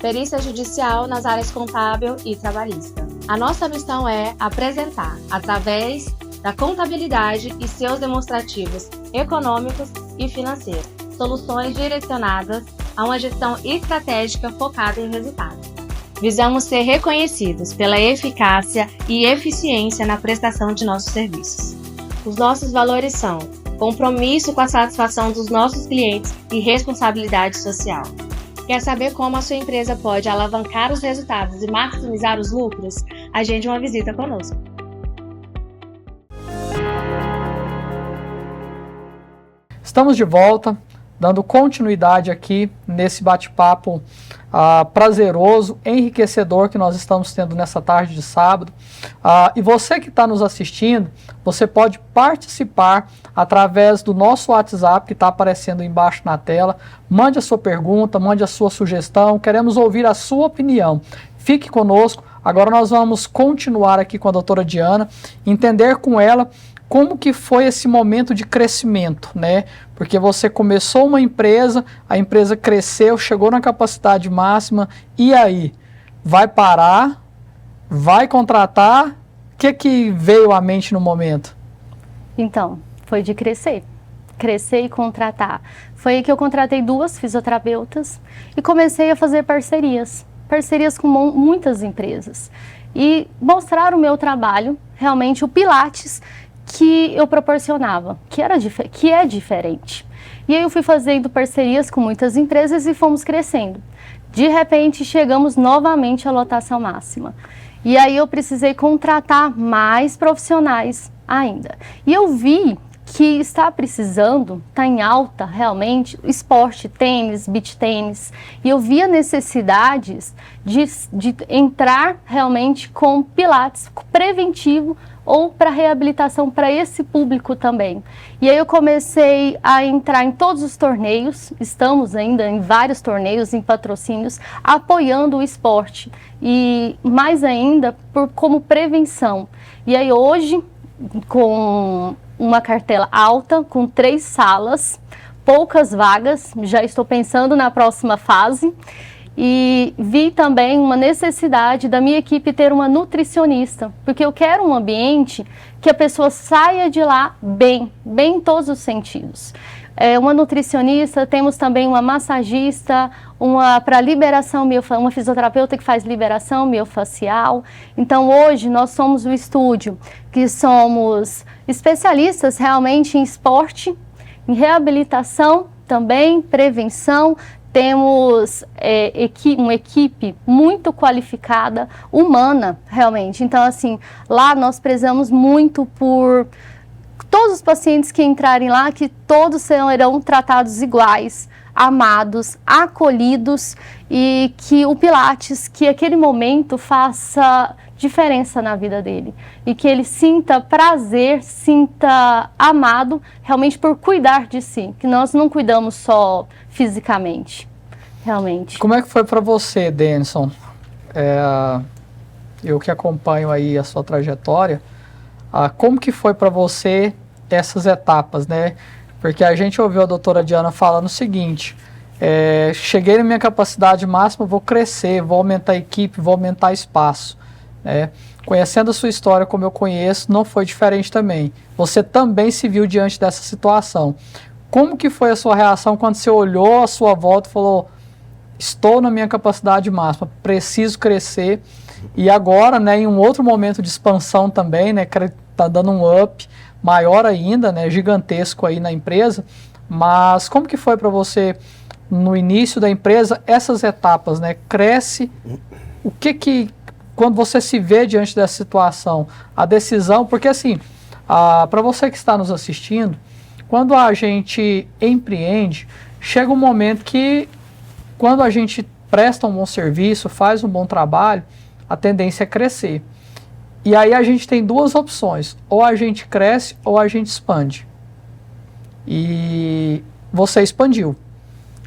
perícia judicial nas áreas contábil e trabalhista. A nossa missão é apresentar, através da contabilidade e seus demonstrativos econômicos e financeiros, soluções direcionadas a uma gestão estratégica focada em resultados. Visamos ser reconhecidos pela eficácia e eficiência na prestação de nossos serviços. Os nossos valores são compromisso com a satisfação dos nossos clientes e responsabilidade social. Quer saber como a sua empresa pode alavancar os resultados e maximizar os lucros? Agende uma visita conosco. Estamos de volta, dando continuidade aqui nesse bate-papo prazeroso, enriquecedor que nós estamos tendo nessa tarde de sábado. E você que está nos assistindo, você pode participar através do nosso WhatsApp que está aparecendo embaixo na tela. Mande a sua pergunta, mande a sua sugestão, queremos ouvir a sua opinião. Fique conosco, agora nós vamos continuar aqui com a doutora Diana, entender com ela como que foi esse momento de crescimento, né? Porque você começou uma empresa, a empresa cresceu, chegou na capacidade máxima, e aí? Vai parar? Vai contratar? O que veio à mente no momento? Então, foi de crescer e contratar. Foi aí que eu contratei 2 fisioterapeutas e comecei a fazer parcerias com muitas empresas. E mostrar o meu trabalho, realmente o Pilates, que eu proporcionava, que é diferente. E aí eu fui fazendo parcerias com muitas empresas e fomos crescendo. De repente, chegamos novamente à lotação máxima. E aí eu precisei contratar mais profissionais ainda. E eu vi que está precisando, está em alta realmente, esporte, tênis, beach tênis. E eu via necessidades de entrar realmente com Pilates preventivo ou para reabilitação para esse público também. E aí eu comecei a entrar em todos os torneios, estamos ainda em vários torneios, em patrocínios, apoiando o esporte e mais ainda como prevenção. E aí hoje, com uma cartela alta, com 3 salas, poucas vagas, já estou pensando na próxima fase. E vi também uma necessidade da minha equipe ter uma nutricionista, porque eu quero um ambiente que a pessoa saia de lá bem em todos os sentidos. Uma nutricionista, temos também uma massagista, para liberação, uma fisioterapeuta que faz liberação miofascial. Então hoje nós somos um estúdio que somos especialistas realmente em esporte, em reabilitação também, prevenção. Temos uma equipe muito qualificada, humana, realmente. Então, assim, lá nós prezamos muito por todos os pacientes que entrarem lá, que todos serão tratados iguais, amados, acolhidos, e que o Pilates, que aquele momento faça diferença na vida dele. E que ele sinta prazer, sinta amado, realmente por cuidar de si. Que nós não cuidamos só fisicamente, realmente. Como é que foi para você, Denison? Eu que acompanho aí a sua trajetória, como que foi para você essas etapas, né? Porque a gente ouviu a doutora Diana falando o seguinte, cheguei na minha capacidade máxima, vou crescer, vou aumentar a equipe, vou aumentar espaço, né? Conhecendo a sua história como eu conheço, não foi diferente também. Você também se viu diante dessa situação. Como que foi a sua reação quando você olhou à sua volta e falou, estou na minha capacidade máxima, preciso crescer, e agora, né, em um outro momento de expansão também, né, tá dando um up maior ainda, né, gigantesco aí na empresa, mas como que foi para você no início da empresa essas etapas, né, cresce, o que quando você se vê diante dessa situação, a decisão, porque assim, para você que está nos assistindo, quando a gente empreende, chega um momento que quando a gente presta um bom serviço, faz um bom trabalho, a tendência é crescer. E aí a gente tem duas opções, ou a gente cresce ou a gente expande. E você expandiu.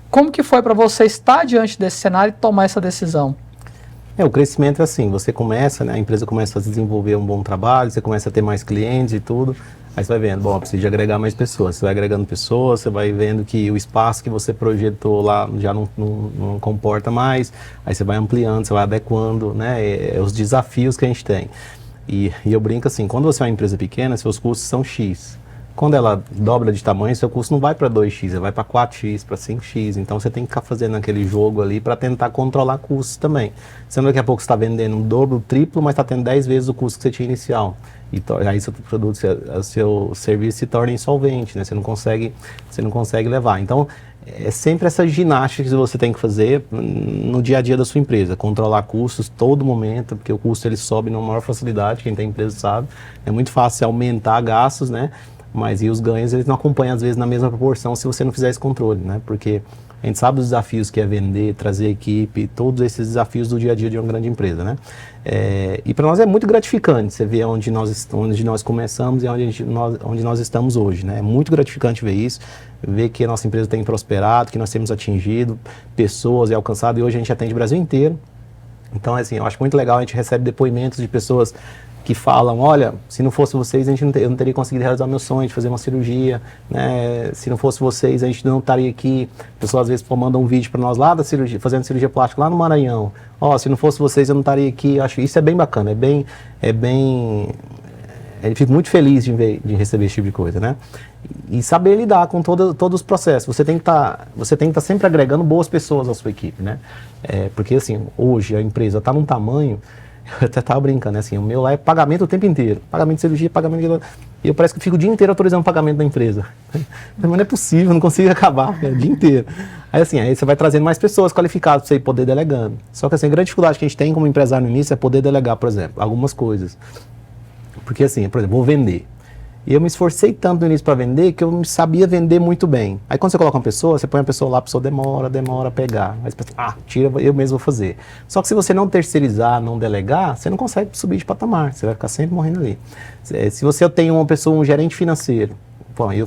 Como que foi para você estar diante desse cenário e tomar essa decisão? O crescimento é assim, você começa, né, a empresa começa a desenvolver um bom trabalho, você começa a ter mais clientes e tudo, aí você vai vendo, bom, precisa de agregar mais pessoas, você vai agregando pessoas, você vai vendo que o espaço que você projetou lá já não comporta mais, aí você vai ampliando, você vai adequando, né, os desafios que a gente tem. E eu brinco assim, quando você é uma empresa pequena, seus custos são X. Quando ela dobra de tamanho, seu custo não vai para 2x, ele vai para 4x, para 5x. Então você tem que ficar fazendo aquele jogo ali para tentar controlar custos também. Senão daqui a pouco você está vendendo um dobro, triplo, mas está tendo 10 vezes o custo que você tinha inicial. E aí seu produto, seu serviço se torna insolvente, né? Você não consegue levar. Então é sempre essa ginástica que você tem que fazer no dia a dia da sua empresa. Controlar custos todo momento, porque o custo ele sobe numa maior facilidade, quem tem empresa sabe. É muito fácil aumentar gastos, né? Mas e os ganhos, eles não acompanham às vezes na mesma proporção se você não fizer esse controle, né? Porque a gente sabe os desafios que é vender, trazer equipe, todos esses desafios do dia a dia de uma grande empresa, né? E para nós é muito gratificante você ver onde nós começamos e onde nós estamos hoje, né? É muito gratificante ver isso, ver que a nossa empresa tem prosperado, que nós temos atingido pessoas e alcançado, e hoje a gente atende o Brasil inteiro. Então, assim, eu acho muito legal, a gente recebe depoimentos de pessoas que falam, olha, se não fosse vocês, eu não teria conseguido realizar o meu sonho de fazer uma cirurgia, né? Se não fosse vocês, a gente não estaria aqui. Pessoas às vezes mandam um vídeo para nós lá da cirurgia, fazendo cirurgia plástica lá no Maranhão. Se não fosse vocês, eu não estaria aqui. Eu acho isso é bem bacana, eu fico muito feliz de receber esse tipo de coisa, né? E saber lidar com todos os processos. Você tem que estar sempre agregando boas pessoas à sua equipe, né? Porque assim, hoje a empresa está num tamanho. Eu até estava brincando, né? Assim, o meu lá é pagamento o tempo inteiro. Pagamento de cirurgia, pagamento de... E eu parece que fico o dia inteiro autorizando o pagamento da empresa. Mas não é possível, não consigo acabar, o dia inteiro. Aí assim, aí você vai trazendo mais pessoas qualificadas para você ir poder delegando. Só que assim, a grande dificuldade que a gente tem como empresário no início é poder delegar, por exemplo, algumas coisas. Porque assim, por exemplo, vou vender. E eu me esforcei tanto no início para vender que eu sabia vender muito bem. Aí quando você coloca uma pessoa, você põe a pessoa lá, a pessoa demora a pegar. Aí você pensa, tira, eu mesmo vou fazer. Só que se você não terceirizar, não delegar, você não consegue subir de patamar. Você vai ficar sempre morrendo ali. Se você tem uma pessoa, um gerente financeiro. Bom, eu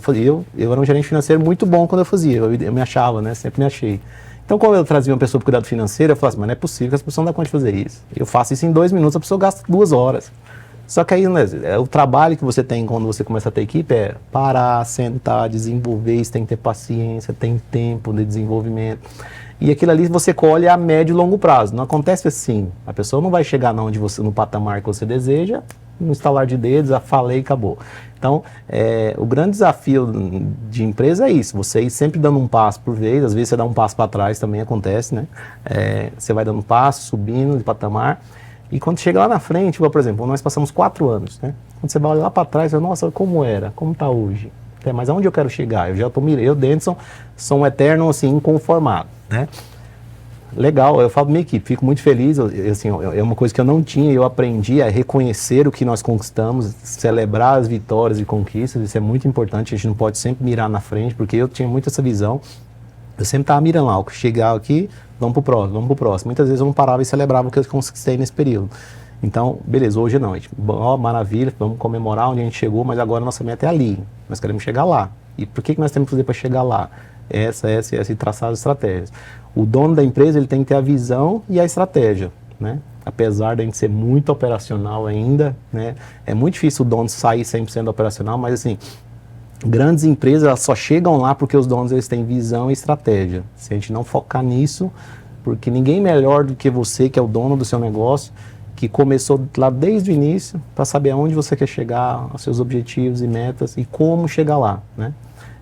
era um gerente financeiro muito bom quando eu fazia. Eu me achava, né? Sempre me achei. Então, quando eu trazia uma pessoa para cuidado financeiro, eu falava assim, mas não é possível que as pessoas não dão conta de fazer isso. Eu faço isso em 2 minutos, a pessoa gasta 2 horas. Só que aí, né, o trabalho que você tem quando você começa a ter equipe é parar, sentar, desenvolver, isso tem que ter paciência, tem tempo de desenvolvimento. E aquilo ali você colhe a médio e longo prazo. Não acontece assim. A pessoa não vai chegar no patamar que você deseja, no estalar de dedos, falei e acabou. Então, o grande desafio de empresa é isso, você ir sempre dando um passo por vez, às vezes você dá um passo para trás, também acontece, né? Você vai dando um passo, subindo de patamar. E quando chega lá na frente, por exemplo, nós passamos 4 anos, né? Quando você vai olhar lá para trás, você fala, nossa, como era? Como está hoje? Mas aonde eu quero chegar? Eu, Denison, sou um eterno, assim, inconformado, né? Legal, eu falo para minha equipe, fico muito feliz, assim, é uma coisa que eu não tinha, eu aprendi a reconhecer o que nós conquistamos, celebrar as vitórias e conquistas, isso é muito importante, a gente não pode sempre mirar na frente, porque eu tinha muito essa visão, eu sempre estava mirando lá, chegar aqui, vamos pro próximo. Muitas vezes eu não parava e celebrava o que eu conquistei nesse período. Então, beleza, hoje não, maravilha, vamos comemorar onde a gente chegou, mas agora nossa meta é ali, nós queremos chegar lá. E por que nós temos que fazer para chegar lá? essa e traçar as estratégias. O dono da empresa, ele tem que ter a visão e a estratégia, né? Apesar de a gente ser muito operacional ainda, né? É muito difícil o dono sair 100% operacional, mas assim, grandes empresas elas só chegam lá porque os donos eles têm visão e estratégia. Se a gente não focar nisso, porque ninguém melhor do que você, que é o dono do seu negócio, que começou lá desde o início, para saber aonde você quer chegar, os seus objetivos e metas e como chegar lá, né?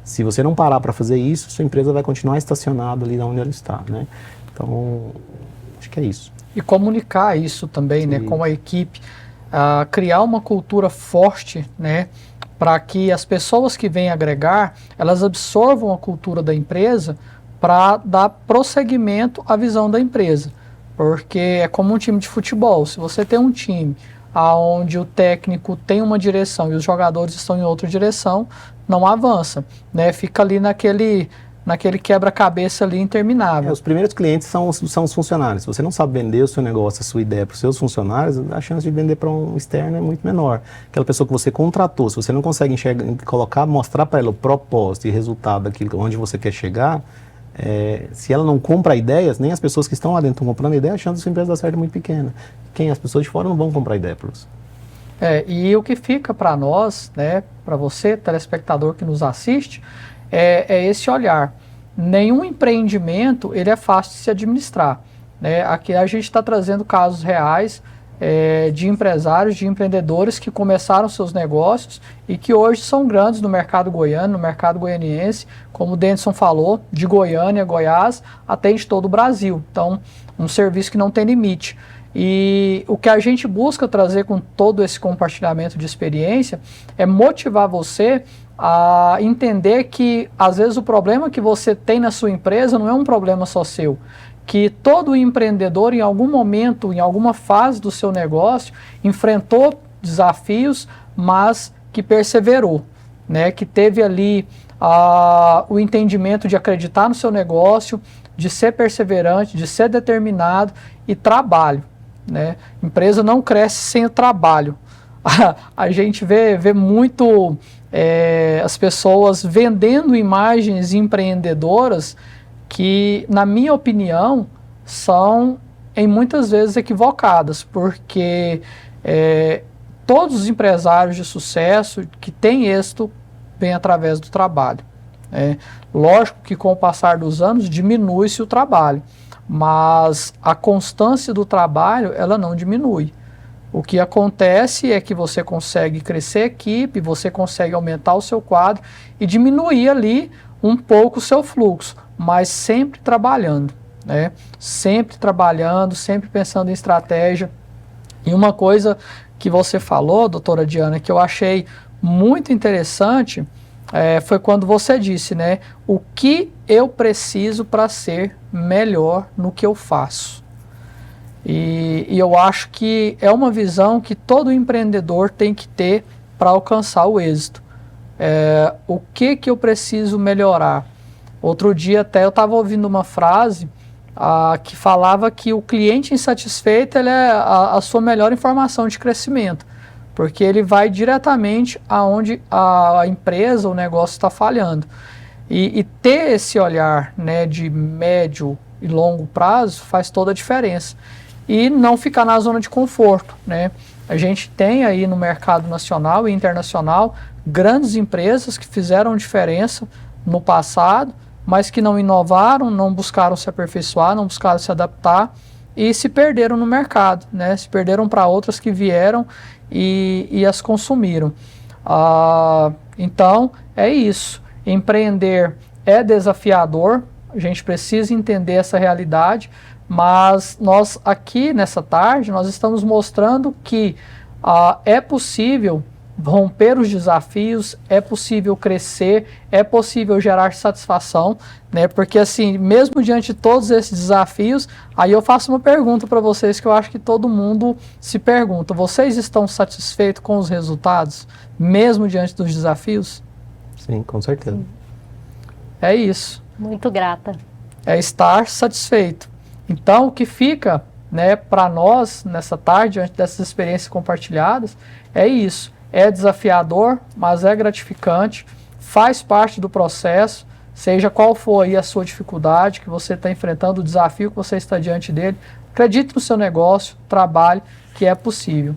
Se você não parar para fazer isso, sua empresa vai continuar estacionada ali onde ela está, né? Então, acho que é isso. E comunicar isso também, né, com a equipe, criar uma cultura forte, né, para que as pessoas que vêm agregar, elas absorvam a cultura da empresa para dar prosseguimento à visão da empresa. Porque é como um time de futebol, se você tem um time onde o técnico tem uma direção e os jogadores estão em outra direção, não avança, né, fica ali naquele quebra-cabeça ali interminável. Os primeiros clientes são os funcionários. Se você não sabe vender o seu negócio, a sua ideia para os seus funcionários, a chance de vender para um externo é muito menor. Aquela pessoa que você contratou, se você não consegue mostrar para ela o propósito e resultado daquilo onde você quer chegar, se ela não compra ideias, nem as pessoas que estão lá dentro estão comprando ideia, a chance da sua empresa dar certo é muito pequena. As pessoas de fora não vão comprar ideia para você. E o que fica para nós, né, para você, telespectador que nos assiste, é esse olhar. Nenhum empreendimento ele é fácil de se administrar, né? Aqui a gente está trazendo casos reais de empresários, de empreendedores que começaram seus negócios e que hoje são grandes no mercado goiano, no mercado goianiense, como o Denison falou, de Goiânia, Goiás, até de todo o Brasil. Então, um serviço que não tem limite. E o que a gente busca trazer com todo esse compartilhamento de experiência é motivar você a entender que, às vezes, o problema que você tem na sua empresa não é um problema só seu. Que todo empreendedor, em algum momento, em alguma fase do seu negócio, enfrentou desafios, mas que perseverou, né? Que teve ali o entendimento de acreditar no seu negócio, de ser perseverante, de ser determinado e trabalho, né? Empresa não cresce sem o trabalho. A gente vê muito as pessoas vendendo imagens empreendedoras que, na minha opinião, são em muitas vezes equivocadas, porque todos os empresários de sucesso que têm êxito vêm através do trabalho. Lógico que com o passar dos anos diminui-se o trabalho, mas a constância do trabalho ela não diminui. O que acontece é que você consegue crescer a equipe, você consegue aumentar o seu quadro e diminuir ali um pouco o seu fluxo, mas sempre trabalhando, né? Sempre trabalhando, sempre pensando em estratégia. E uma coisa que você falou, doutora Diana, que eu achei muito interessante, foi quando você disse, né? O que eu preciso para ser melhor no que eu faço. E eu acho que é uma visão que todo empreendedor tem que ter para alcançar o êxito. O que eu preciso melhorar? Outro dia até eu estava ouvindo uma frase que falava que o cliente insatisfeito ele é a sua melhor informação de crescimento, porque ele vai diretamente aonde a empresa, o negócio está falhando. E ter esse olhar, né, de médio e longo prazo faz toda a diferença. E não ficar na zona de conforto, né? A gente tem aí no mercado nacional e internacional grandes empresas que fizeram diferença no passado, mas que não inovaram, não buscaram se aperfeiçoar, não buscaram se adaptar e se perderam no mercado, né? Se perderam para outras que vieram e as consumiram. Então, é isso. Empreender é desafiador, a gente precisa entender essa realidade, mas nós aqui nessa tarde, nós estamos mostrando que é possível romper os desafios, é possível crescer, é possível gerar satisfação, né? Porque assim, mesmo diante de todos esses desafios, aí eu faço uma pergunta para vocês que eu acho que todo mundo se pergunta: vocês estão satisfeitos com os resultados, mesmo diante dos desafios? Sim, com certeza. É isso. Muito grata. É estar satisfeito. Então, o que fica, né, para nós nessa tarde, diante dessas experiências compartilhadas, é isso. É desafiador, mas é gratificante, faz parte do processo. seja qual for aí a sua dificuldade que você está enfrentando, o desafio que você está diante dele, acredite no seu negócio, trabalhe, que é possível.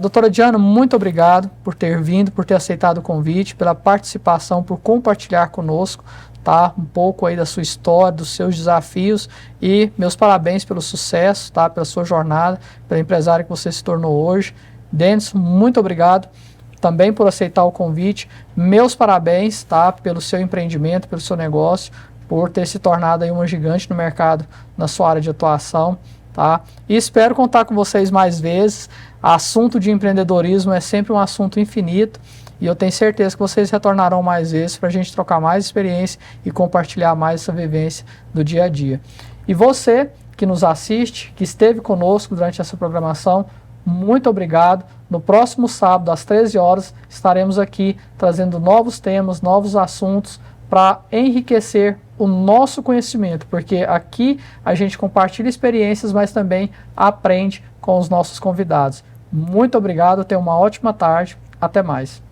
Doutora Diana, muito obrigado por ter vindo, por ter aceitado o convite, pela participação, por compartilhar conosco, tá, um pouco aí da sua história, dos seus desafios, e meus parabéns pelo sucesso, tá, pela sua jornada, pela empresária que você se tornou hoje. Denison, muito obrigado também por aceitar o convite. Meus parabéns, tá, pelo seu empreendimento, pelo seu negócio, por ter se tornado aí uma gigante no mercado, na sua área de atuação, tá? E espero contar com vocês mais vezes. Assunto de empreendedorismo é sempre um assunto infinito e eu tenho certeza que vocês retornarão mais vezes para a gente trocar mais experiência e compartilhar mais essa vivência do dia a dia. E você que nos assiste, que esteve conosco durante essa programação, muito obrigado. No próximo sábado, às 13 horas, estaremos aqui trazendo novos temas, novos assuntos para enriquecer o nosso conhecimento, porque aqui a gente compartilha experiências, mas também aprende com os nossos convidados. Muito obrigado, tenha uma ótima tarde, até mais.